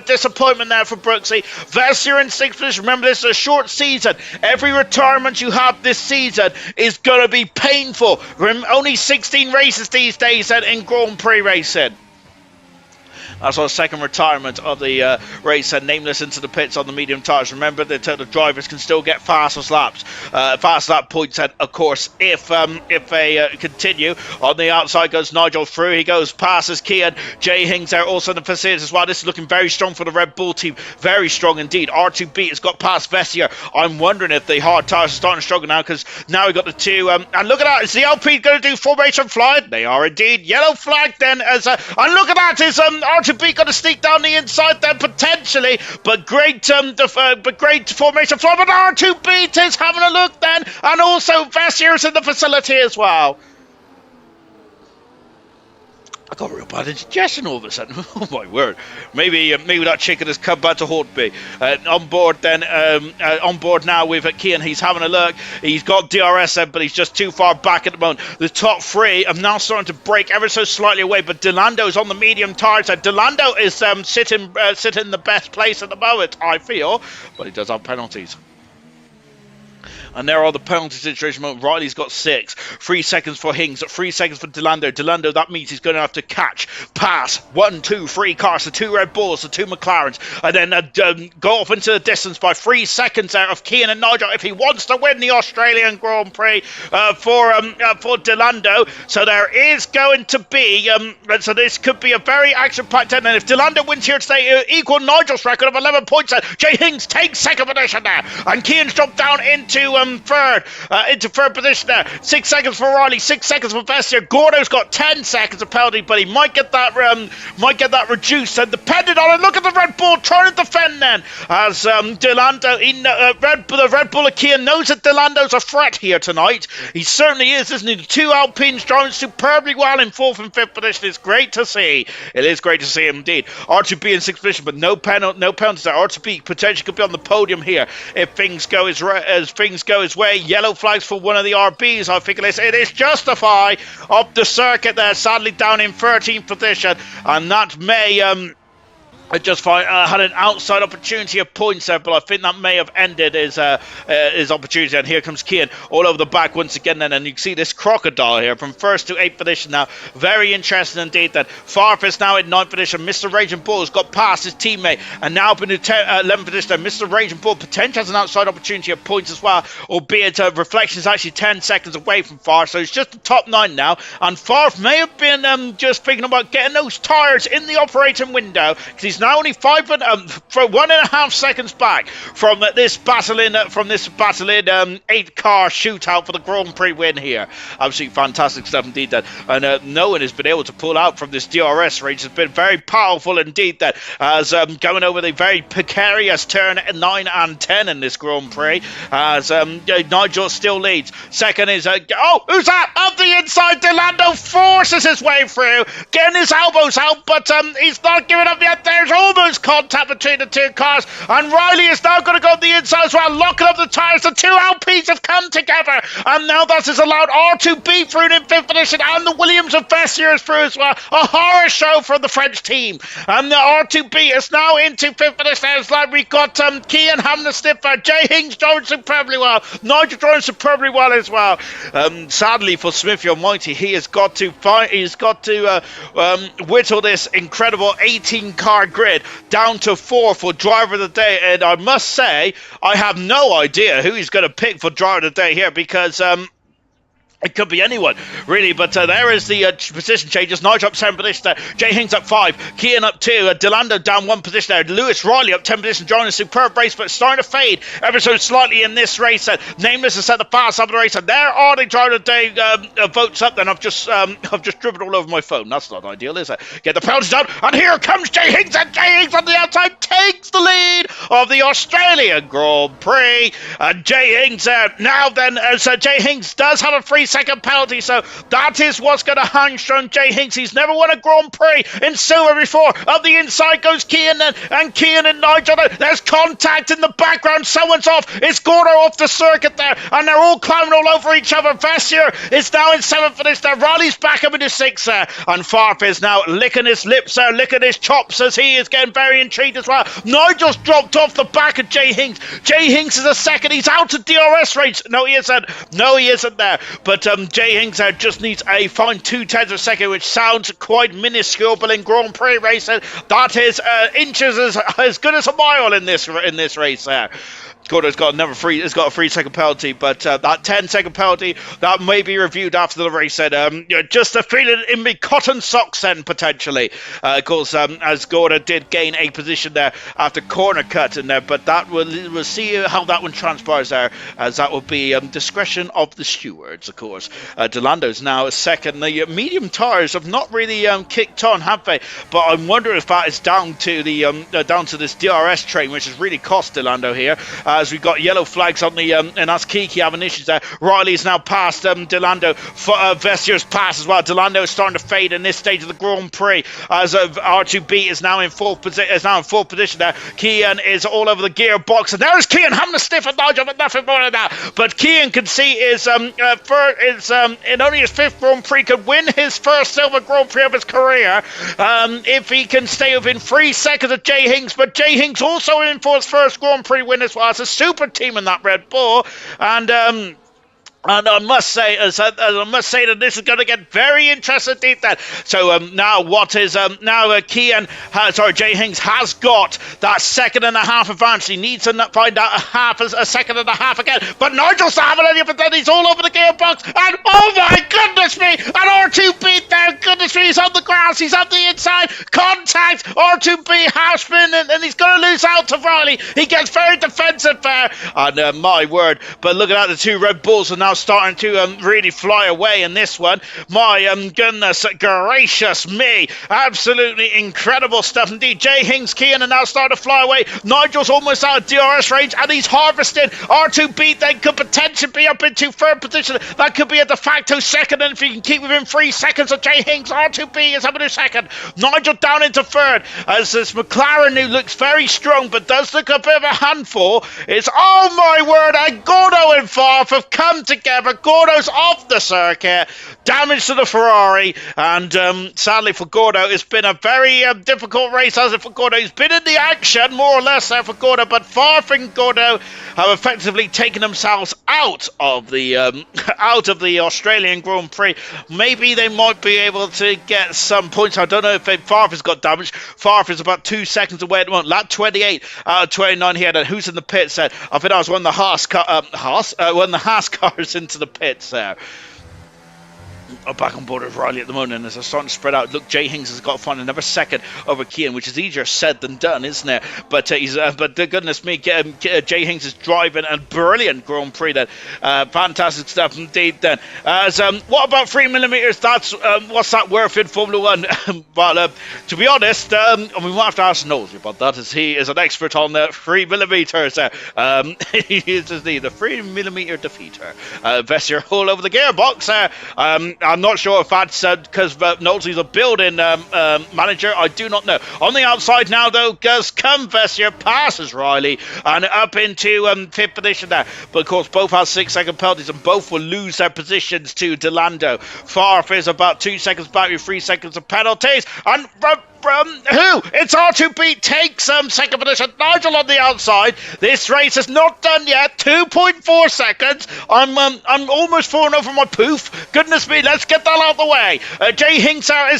disappointment there for Brooksy. Vessier in 6th position. Remember, this is a short season. Every retirement you have this season is going to be painful. Only 16 races these days in Grand Prix racing. That's our second retirement of the race, and Nameless into the pits on the medium tyres. Remember that the drivers can still get fastest laps, fast lap points, and of course if they continue. On the outside goes Nigel through. He goes past his Kean. Jay Hings there also in the facilities as well. This is looking very strong for the Red Bull team. Very strong indeed. R2B has got past Vessier. I'm wondering if the hard tyres are starting to struggle now, because now we've got the 2. And look at that. Is the LP going to do formation fly? They are indeed. Yellow flag then. And look at that. Is R2B going to sneak down the inside there potentially, but great formation fly. But R2B is having a look then, and also Vassier's in the facility as well. I got a real bad indigestion all of a sudden. Oh my word! Maybe that chicken has come back to haunt me. On board then, on board now with Kean. He's having a look. He's got DRS then, but he's just too far back at the moment. The top 3 are now starting to break ever so slightly away, but Delando's on the medium tyres. Delando is sitting in the best place at the moment, I feel, but he does have penalties. And there are the penalty situation. Riley's got 6. 3 seconds for Hings. 3 seconds for Delando. Delando, that means he's going to have to pass 1, 2, 3 cars. The 2 Red Bulls, the 2 McLarens. And then go off into the distance by 3 seconds out of Kean and Nigel if he wants to win the Australian Grand Prix for Delando. So there is going to be, so this could be a very action-packed end. And if Delando wins here today, equal Nigel's record of 11 points. Jay Hings takes 2nd position there. And Kean's dropped down into third, into third position there. 6 seconds for Riley, 6 seconds for Vestier. Gordo's got 10 seconds of penalty, but he might get that reduced. And depending on it, look at the Red Bull trying to defend then, as Delando, the Red Bull of Kia knows that Delando's a threat here tonight. He certainly is, isn't he? The two Alpines driving superbly well in 4th and 5th position. It's great to see. It is great to see indeed. R2B in 6th position, but no penalties there. R2B potentially could be on the podium here if things go his way. Yellow flags for one of the RBs. I think it is justified up the circuit there. Sadly down in 13th position, and that may I just had an outside opportunity of points there, but I think that may have ended his opportunity. And here comes Kian all over the back once again then, and you can see this crocodile here from 1st to 8th position now. Very interesting indeed that Farf is now in 9th position. Mr. Raging Bull has got past his teammate and now up into 11th position. Mr. Raging Bull potentially has an outside opportunity of points as well, albeit Reflection is actually 10 seconds away from Farf, so it's just the top 9 now. And Farf may have been just thinking about getting those tyres in the operating window, because he's now only 1.5 seconds back from this battle in 8-car shootout for the Grand Prix win here. Absolutely fantastic stuff indeed that, and no one has been able to pull out from this DRS race. It's been very powerful indeed that, as going over the very precarious turn 9 and 10 in this Grand Prix, as Nigel still leads. Second is who's that up the inside? Delando forces his way through, getting his elbows out, but he's not giving up yet. There's almost contact between the two cars, and Riley is now going to go on the inside as well, locking up the tyres. The two Alpines have come together, and now that has allowed R2B through in 5th position, and the Williams of Vestier is through as well. A horror show for the French team, and the R2B is now into 5th position. It's like we've got Kian having a sniffer, Jay Hings driving superbly well, Nigel driving superbly well as well. Sadly for Smithy Almighty, he has got to whittle this incredible 18-car grid down to 4 for driver of the day, and I must say I have no idea who he's going to pick for driver of the day here, because it could be anyone, really, but there is the position changes. Nigel up 7 position there. Jay Hings up 5. Kian up 2. Delando down 1 position there. Lewis Riley up 10 position, joining a superb race, but starting to fade ever so slightly in this race. Nameless has set the fast up the race, and there are the driver of the day votes up. Then I've just driven all over my phone. That's not ideal, is it? Get the penalties down, and here comes Jay Hings, and Jay Hings on the outside takes the lead of the Australian Grand Prix. And Jay Hings now then, so Jay Hings does have a 3-second penalty, so that is what's going to hamstring Jay Hings. He's never won a Grand Prix in silver before. Up the inside goes Kian, and Kian and Nigel. There's contact in the background. Someone's off. It's Gordo off the circuit there, and they're all climbing all over each other. Vestier is now in 7th for this there. Riley's back up into 6th there, and Farf is now licking his lips there, licking his chops, as he is getting very intrigued as well. Nigel's dropped off the back of Jay Hings. Jay Hings is a second. He's out of DRS race. No, he isn't. No, he isn't there. But Jay Hings just needs a fine 0.2 of a second, which sounds quite minuscule, but in Grand Prix racing, that is inches as good as a mile in this race there. Gordo's got another a 3-second penalty, but that 10-second penalty that may be reviewed after the race. And just a feeling in me cotton socks then potentially, of course, as Gordo did gain a position there after corner cut in there, but that we'll see how that one transpires there, as that will be discretion of the stewards, of course. Delando's now second. The medium tires have not really kicked on, have they? But I'm wondering if that is down to this DRS train, which has really cost Delando here. As we've got yellow flags on the and that's Kiki having issues there. Riley's now past Delando. Vestier's passed as well. Delando is starting to fade in this stage of the Grand Prix, as R2B is now in fourth position there. Kian is all over the gearbox, and there's Kian having a sniff at Nigel, but nothing more than that. But Kian can see is in only his 5th Grand Prix, could win his first silver Grand Prix of his career if he can stay within 3 seconds of Jay Hings. But Jay Hings also in for his first Grand Prix win as well. It's a super team in that Red Bull, and And I must say, that this is going to get very interesting deep then. So now, what is now? Jay Hings has got that second and a half advance. He needs to find out a second and a half again. But Nigel's not having any, but then he's all over the gearbox. And oh my goodness me! And R2 beat there. Goodness me, he's on the grass. He's up the inside. Contact. R2B half spin, and he's going to lose out to Riley. He gets very defensive there. And my word! But look at that, the two Red Bulls are now starting to really fly away in this one. My goodness gracious me, absolutely incredible stuff indeed. Jay Hings, Kean are now starting to fly away. Nigel's almost out of DRS range and he's harvesting. R2B then could potentially be up into third position. That could be a de facto second, and if you can keep within 3 seconds of Jay Hings, R2B is up into second. Nigel down into third as this McLaren, who looks very strong but does look a bit of a handful, is, oh my word, and Gordo and Farf have come together. Gordo's off the circuit, damage to the Ferrari, and sadly for Gordo, it's been a very difficult race, hasn't it, for Gordo? He's been in the action, more or less, there for Gordo, but Farf and Gordo have effectively taken themselves out of the Australian Grand Prix. Maybe they might be able to get some points. I don't know if Farf has got damage. Farf is about 2 seconds away at the moment. Lap 28 out of 29 here. And who's in the pits there? I think I was one of the Haas cars into the pits there. I'm back on board with Riley at the moment, and as they're starting to spread out, look, Jay Hings has got to find another second over Kean, which is easier said than done, isn't it? But goodness me, Jay Hings is driving a brilliant Grand Prix then. Fantastic stuff indeed then. What about 3mm? That's what's that worth in Formula One? But to be honest, we might have to ask Knowles about that, as he is an expert on the 3mm. He is the 3mm defeater. Vessier all over the gearbox there. I'm not sure if that's because Knowlesy's a building manager. I do not know. On the outside now, though, Gus Vessier passes Riley and up into 5th position there. But of course, both have 6-second penalties and both will lose their positions to Delando. Farf is about 2 seconds back with 3 seconds of penalties. And who? It's R2B takes second position. Nigel on the outside. This race is not done yet. 2.4 seconds. I'm almost falling over my poof. Goodness me, let's get that out of the way. Jay Hings out.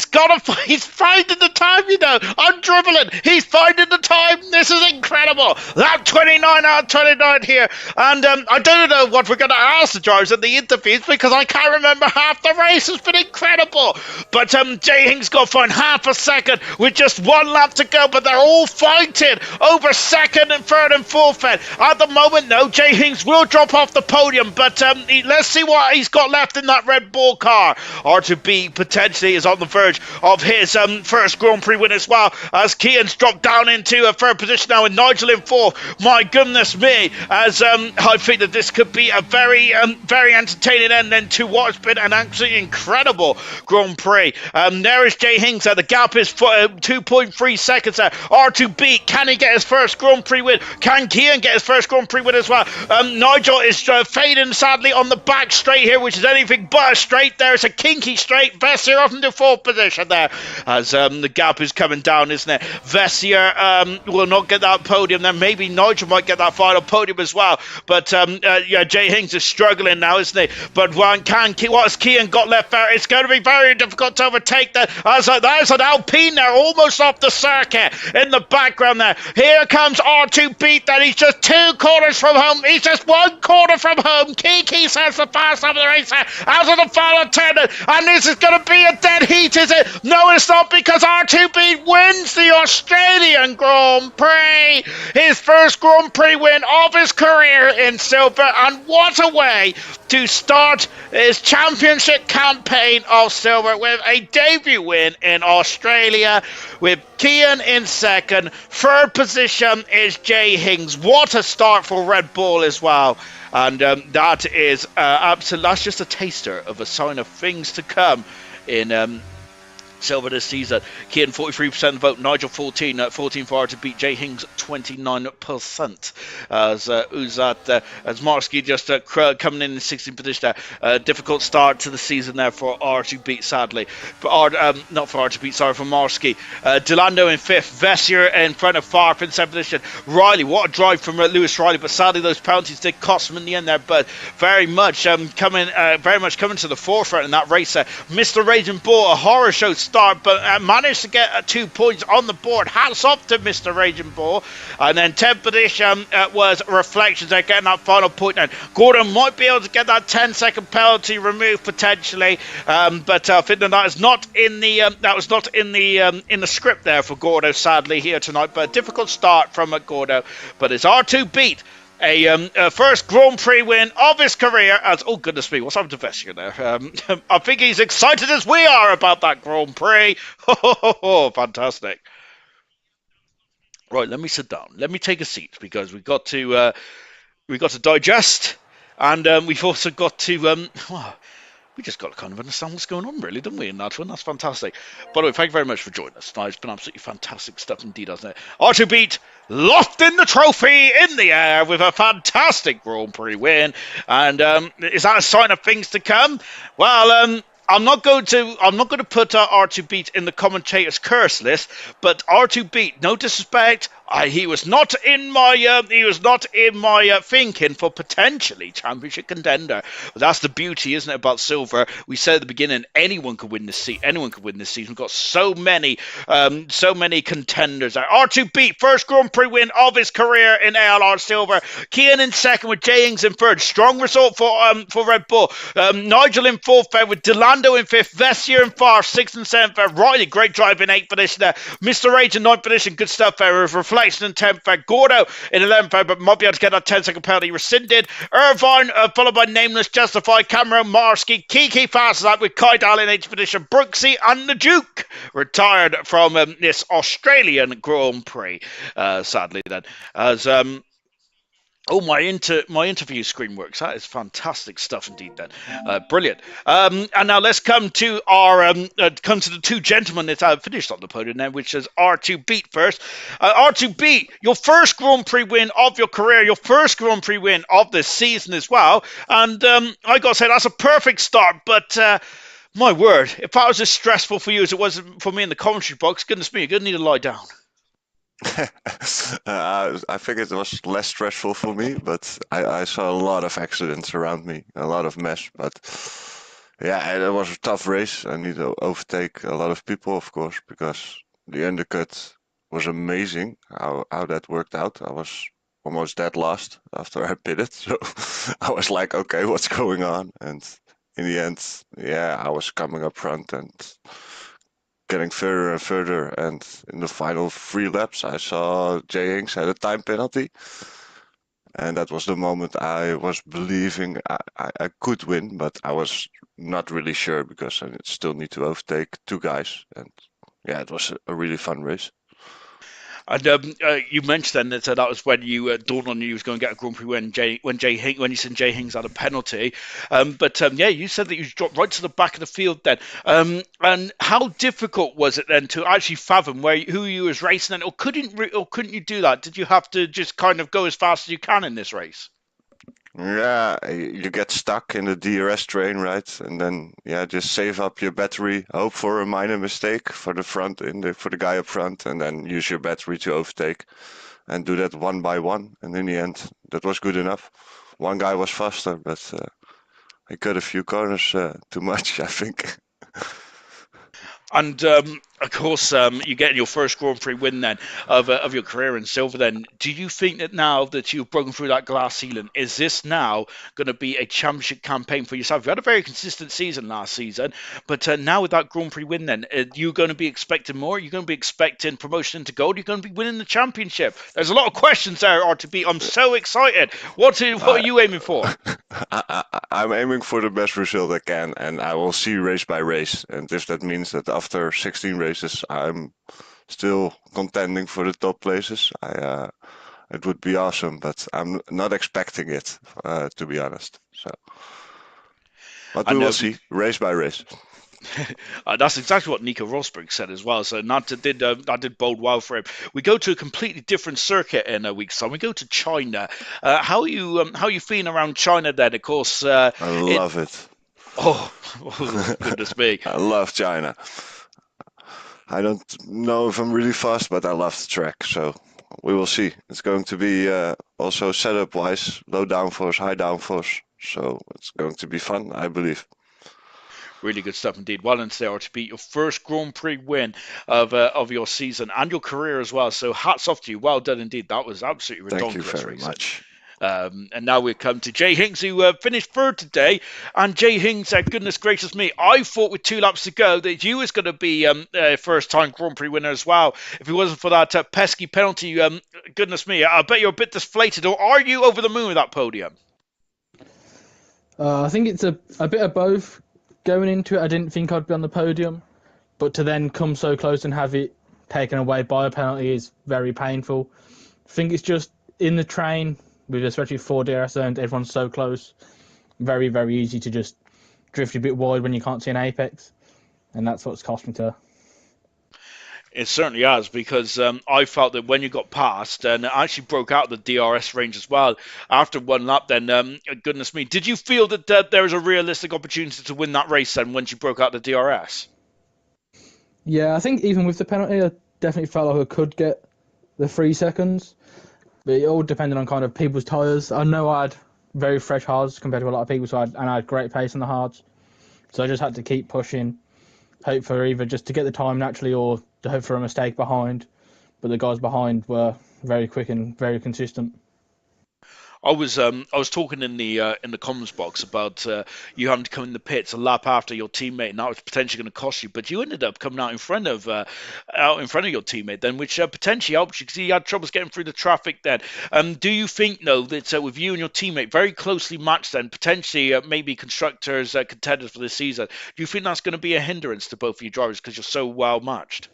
He's finding the time, you know. I'm dribbling. He's finding the time. This is incredible. That 29 out of 29 here. And I don't know what we're going to ask the drivers in the interviews, because I can't remember half the race. It's been incredible. But Jay Hings got to find half a second with just 1 lap to go, but they're all fighting over second and third and fourth. At the moment, no, Jay Hings will drop off the podium, but let's see what he's got left in that Red Bull car. R2B potentially is on the verge of his first Grand Prix win as well, as Kean's dropped down into a third position now, and Nigel in fourth. My goodness me, as I think that this could be a very entertaining end then to what has been an absolutely incredible Grand Prix. There is Jay Hings. The gap is 2.3 seconds there. R2B, can he get his first Grand Prix win? Can Kean get his first Grand Prix win as well? Nigel is fading sadly on the back straight here, which is anything but a straight there. It's a kinky straight. Vessier off into fourth position there, as the gap is coming down, isn't it? Vessier will not get that podium then. Maybe Nigel might get that final podium as well. But Jay Hings is struggling now, isn't he? But what has Kean got left there? It's going to be very difficult to overtake that. There's an Alpine there, almost off the circuit in the background there. Here comes R2B then. He's just 2 corners from home. He's just 1 corner from home. Kiki says the fast of the race there, out of the final turn, and this is going to be a dead heat, is it? No, it's not, because R2B wins the Australian Grand Prix, his first Grand Prix win of his career in silver, and what a way to start his championship campaign of silver with a debut win in Australia, with Kean in second. Third position is Jay Hings. What a start for Red Bull as well. And that is absolutely, that's just a taster of a sign of things to come in Silver this season. Kian 43% vote, Nigel 14 for to beat Jay Hings 29%. As as Marsky just coming in 16th position there. Difficult start to the season there for R to beat, sadly. Not for R to beat, sorry, for Marsky. Delando in 5th, Vessier in front of Farp in 7th position. Riley, what a drive from Lewis Riley, but sadly those penalties did cost him in the end there, but very much coming to the forefront in that race there. Mr. Raging Bull, a horror show start, but managed to get 2 points on the board. Hats off to Mr. Raging Bull. And then 10th position was Reflections. They're getting that final point. And Gordon might be able to get that 10-second penalty removed potentially, but I think that is not in the script there for Gordo, sadly, here tonight. But a difficult start from Gordo. But it's R2 beat a first Grand Prix win of his career. Oh, goodness me, what's happened to Vessier there? I think he's excited as we are about that Grand Prix. Fantastic. Right, let me sit down. Let me take a seat because we've got to digest, and we've also got to we just got to kind of understand what's going on, really, don't we, in that one? That's fantastic. By the way, thank you very much for joining us tonight. It's been absolutely fantastic stuff indeed, hasn't it? R2 beat lofting the trophy in the air with a fantastic Grand Prix win. And is that a sign of things to come? Well, I'm not going to put R2 Beat in the commentators' curse list, but R2 Beat, no disrespect, he was not in my thinking for potentially championship contender. But that's the beauty, isn't it, about Silver? We said at the beginning, anyone could win this season. Anyone could win this season. We've got so many contenders. R2 Beat, first Grand Prix win of his career in ALR Silver. Kian in second with Jay Ings in third. Strong result for Red Bull. Nigel in fourth there with Delando in fifth. Vessier in fourth, sixth and seventh there. Riley, great drive in eighth position there. Mr. Rage in ninth position, good stuff there. With Reflection in 10th there. Gordo in 11th there, but might be able to get that 10-second penalty rescinded. Irvine followed by Nameless, Justified, Cameron, Marsky. Kiki fast as that with Kai Dahl in 8th position. Brooksy and the Duke retired from this Australian Grand Prix, sadly then. As oh, my interview screen works. That is fantastic stuff indeed. Then, brilliant. And now let's come to the two gentlemen that finished on the podium then, which is R2 Beat first. R2 Beat, your first Grand Prix win of your career, your first Grand Prix win of this season as well. And I gotta say that's a perfect start. But my word, if that was as stressful for you as it was for me in the commentary box, goodness me, you're gonna need to lie down. I think it was less stressful for me, but I saw a lot of accidents around me, a lot of mess. But yeah, it was a tough race. I need to overtake a lot of people, of course, because the undercut was amazing how that worked out. I was almost dead last after I pitted, so I was like, okay, what's going on? And in the end, yeah, I was coming up front and getting further and further, and in the final 3 laps I saw Jay Hinks had a time penalty, and that was the moment I was believing I could win, but I was not really sure because I still need to overtake 2 guys, and yeah, it was a really fun race. And you mentioned then that was when you dawned on you was going to get a Grand Prix when you said Jay Hings had a penalty. But yeah, you said that you dropped right to the back of the field then. And how difficult was it then to actually fathom who you was racing, or couldn't you do that? Did you have to just kind of go as fast as you can in this race? Yeah, you get stuck in the DRS train, right? And then yeah, just save up your battery, hope for a minor mistake for the for the guy up front, and then use your battery to overtake, and do that one by one. And in the end, that was good enough. One guy was faster, but I cut a few corners too much, I think. And of course, you get your first Grand Prix win then of your career in silver. Then, do you think that now that you've broken through that glass ceiling, is this now going to be a championship campaign for yourself? You had a very consistent season last season, but now with that Grand Prix win, then you're going to be expecting more. You're going to be expecting promotion into gold. You're going to be winning the championship. There's a lot of questions there, RTB. I'm so excited. What are you aiming for? I'm aiming for the best result I can, and I will see race by race. And if that means that after 16 races I'm still contending for the top places, it would be awesome. But I'm not expecting it, to be honest. So, but we will see race by race. That's exactly what Nico Rosberg said as well. So that did bode well for him. We go to a completely different circuit in a week's time. We go to China. How are you feeling around China then? Of course, I it. love it. Oh, oh, goodness me. I love China. I don't know if I'm really fast, but I love the track, so we will see. It's going to be also setup wise, low downforce, high downforce, so it's going to be fun, I believe. Really good stuff indeed. Well done there to beat your first Grand Prix win of your season and your career as well. So hats off to you. Well done indeed. That was absolutely Thank you redonkulous very racing. much. And now we come to Jay Hinks, who finished third today. And Jay Hinks, goodness gracious me, I thought with 2 laps to go that you was going to be first-time Grand Prix winner as well. If it wasn't for that pesky penalty, goodness me, I bet you're a bit deflated. Or are you over the moon with that podium? I think it's a bit of both. Going into it, I didn't think I'd be on the podium, but to then come so close and have it taken away by a penalty is very painful. I think it's just in the train, with especially 4 DRS zones, everyone's so close. Very, very easy to just drift a bit wide when you can't see an apex, and that's what's cost me to. It certainly has, because I felt that when you got past, and it actually broke out the DRS range as well after 1 lap, then goodness me, did you feel that there was a realistic opportunity to win that race then once you broke out the DRS? Yeah, I think even with the penalty, I definitely felt like I could get the 3 seconds, but it all depended on kind of people's tyres. I know I had very fresh hards compared to a lot of people, and I had great pace on the hards, so I just had to keep pushing, hope for either just to get the time naturally or to hope for a mistake behind. But the guys behind were very quick and very consistent. I was talking in the comments box about you having to come in the pits a lap after your teammate, and that was potentially going to cost you. But you ended up coming out in front of your teammate then, which potentially helped you because he had troubles getting through the traffic then. Do you think though that with you and your teammate very closely matched then, potentially maybe constructors contenders for this season, do you think that's going to be a hindrance to both of you drivers because you're so well matched?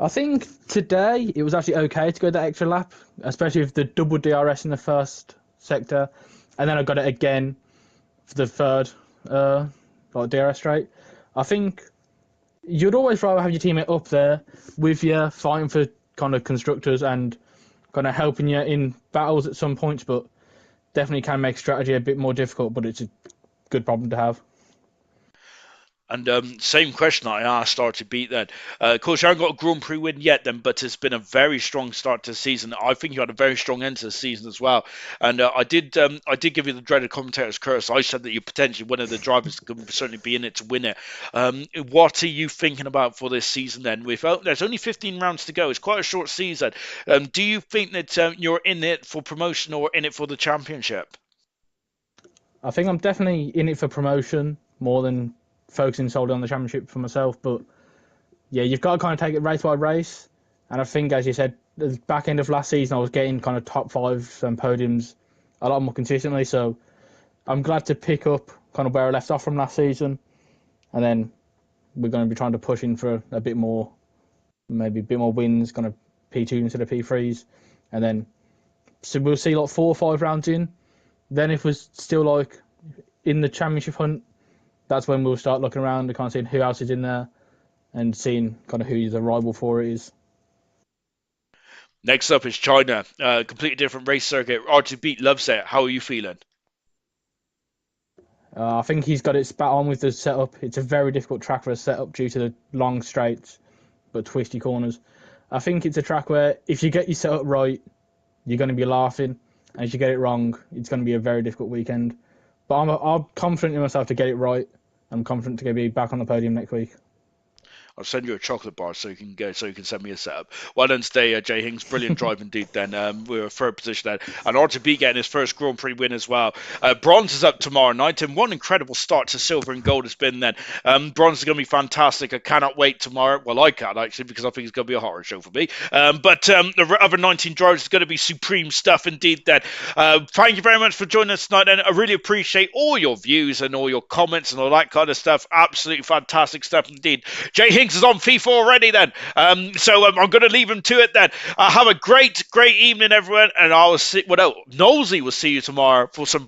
I think today it was actually okay to go that extra lap, especially with the double DRS in the first sector, and then I got it again for the third DRS straight. I think you'd always rather have your teammate up there with you, fighting for kind of constructors and kind of helping you in battles at some points, but definitely can make strategy a bit more difficult, but it's a good problem to have. And same question I asked Archie Beat then. Of course, you haven't got a Grand Prix win yet then, but it's been a very strong start to the season. I think you had a very strong end to the season as well. And I did give you the dreaded commentator's curse. I said that you're potentially one of the drivers that could certainly be in it to win it. What are you thinking about for this season then? There's only 15 rounds to go. It's quite a short season. Do you think that you're in it for promotion or in it for the championship? I think I'm definitely in it for promotion more than focusing solely on the championship for myself. But yeah, you've got to kind of take it race by race. And I think, as you said, the back end of last season, I was getting kind of top five and podiums a lot more consistently. So I'm glad to pick up kind of where I left off from last season. And then we're going to be trying to push in for a bit more, maybe a bit more wins, kind of P2 instead of P3s. And then so we'll see like 4 or 5 rounds in. Then if we're still like in the championship hunt, that's when we'll start looking around and kind of seeing who else is in there and seeing kind of who the rival for it is. Next up is China, completely different race circuit. Archie Beat loves it. How are you feeling? I think he's got it spat on with the setup. It's a very difficult track for a setup due to the long straights but twisty corners. I think it's a track where if you get your setup right, you're going to be laughing. And if you get it wrong, it's going to be a very difficult weekend. But I'm confident in myself to get it right. I'm confident to be back on the podium next week. I'll send you a chocolate bar so you can send me a setup. Well done today, Jay Hings. Brilliant drive indeed. Then we were third position then, and RTB getting his first Grand Prix win as well. Bronze is up tomorrow night, and one incredible start to silver and gold has been then. Bronze is going to be fantastic. I cannot wait tomorrow. Well, I can't actually because I think it's going to be a horror show for me. But the other 19 drivers is going to be supreme stuff indeed. Then thank you very much for joining us tonight, and I really appreciate all your views and all your comments and all that kind of stuff. Absolutely fantastic stuff indeed. Jay Hings is on FIFA already then. So I'm going to leave him to it then. Have a great evening, everyone. And I will see, Nosey will see you tomorrow for some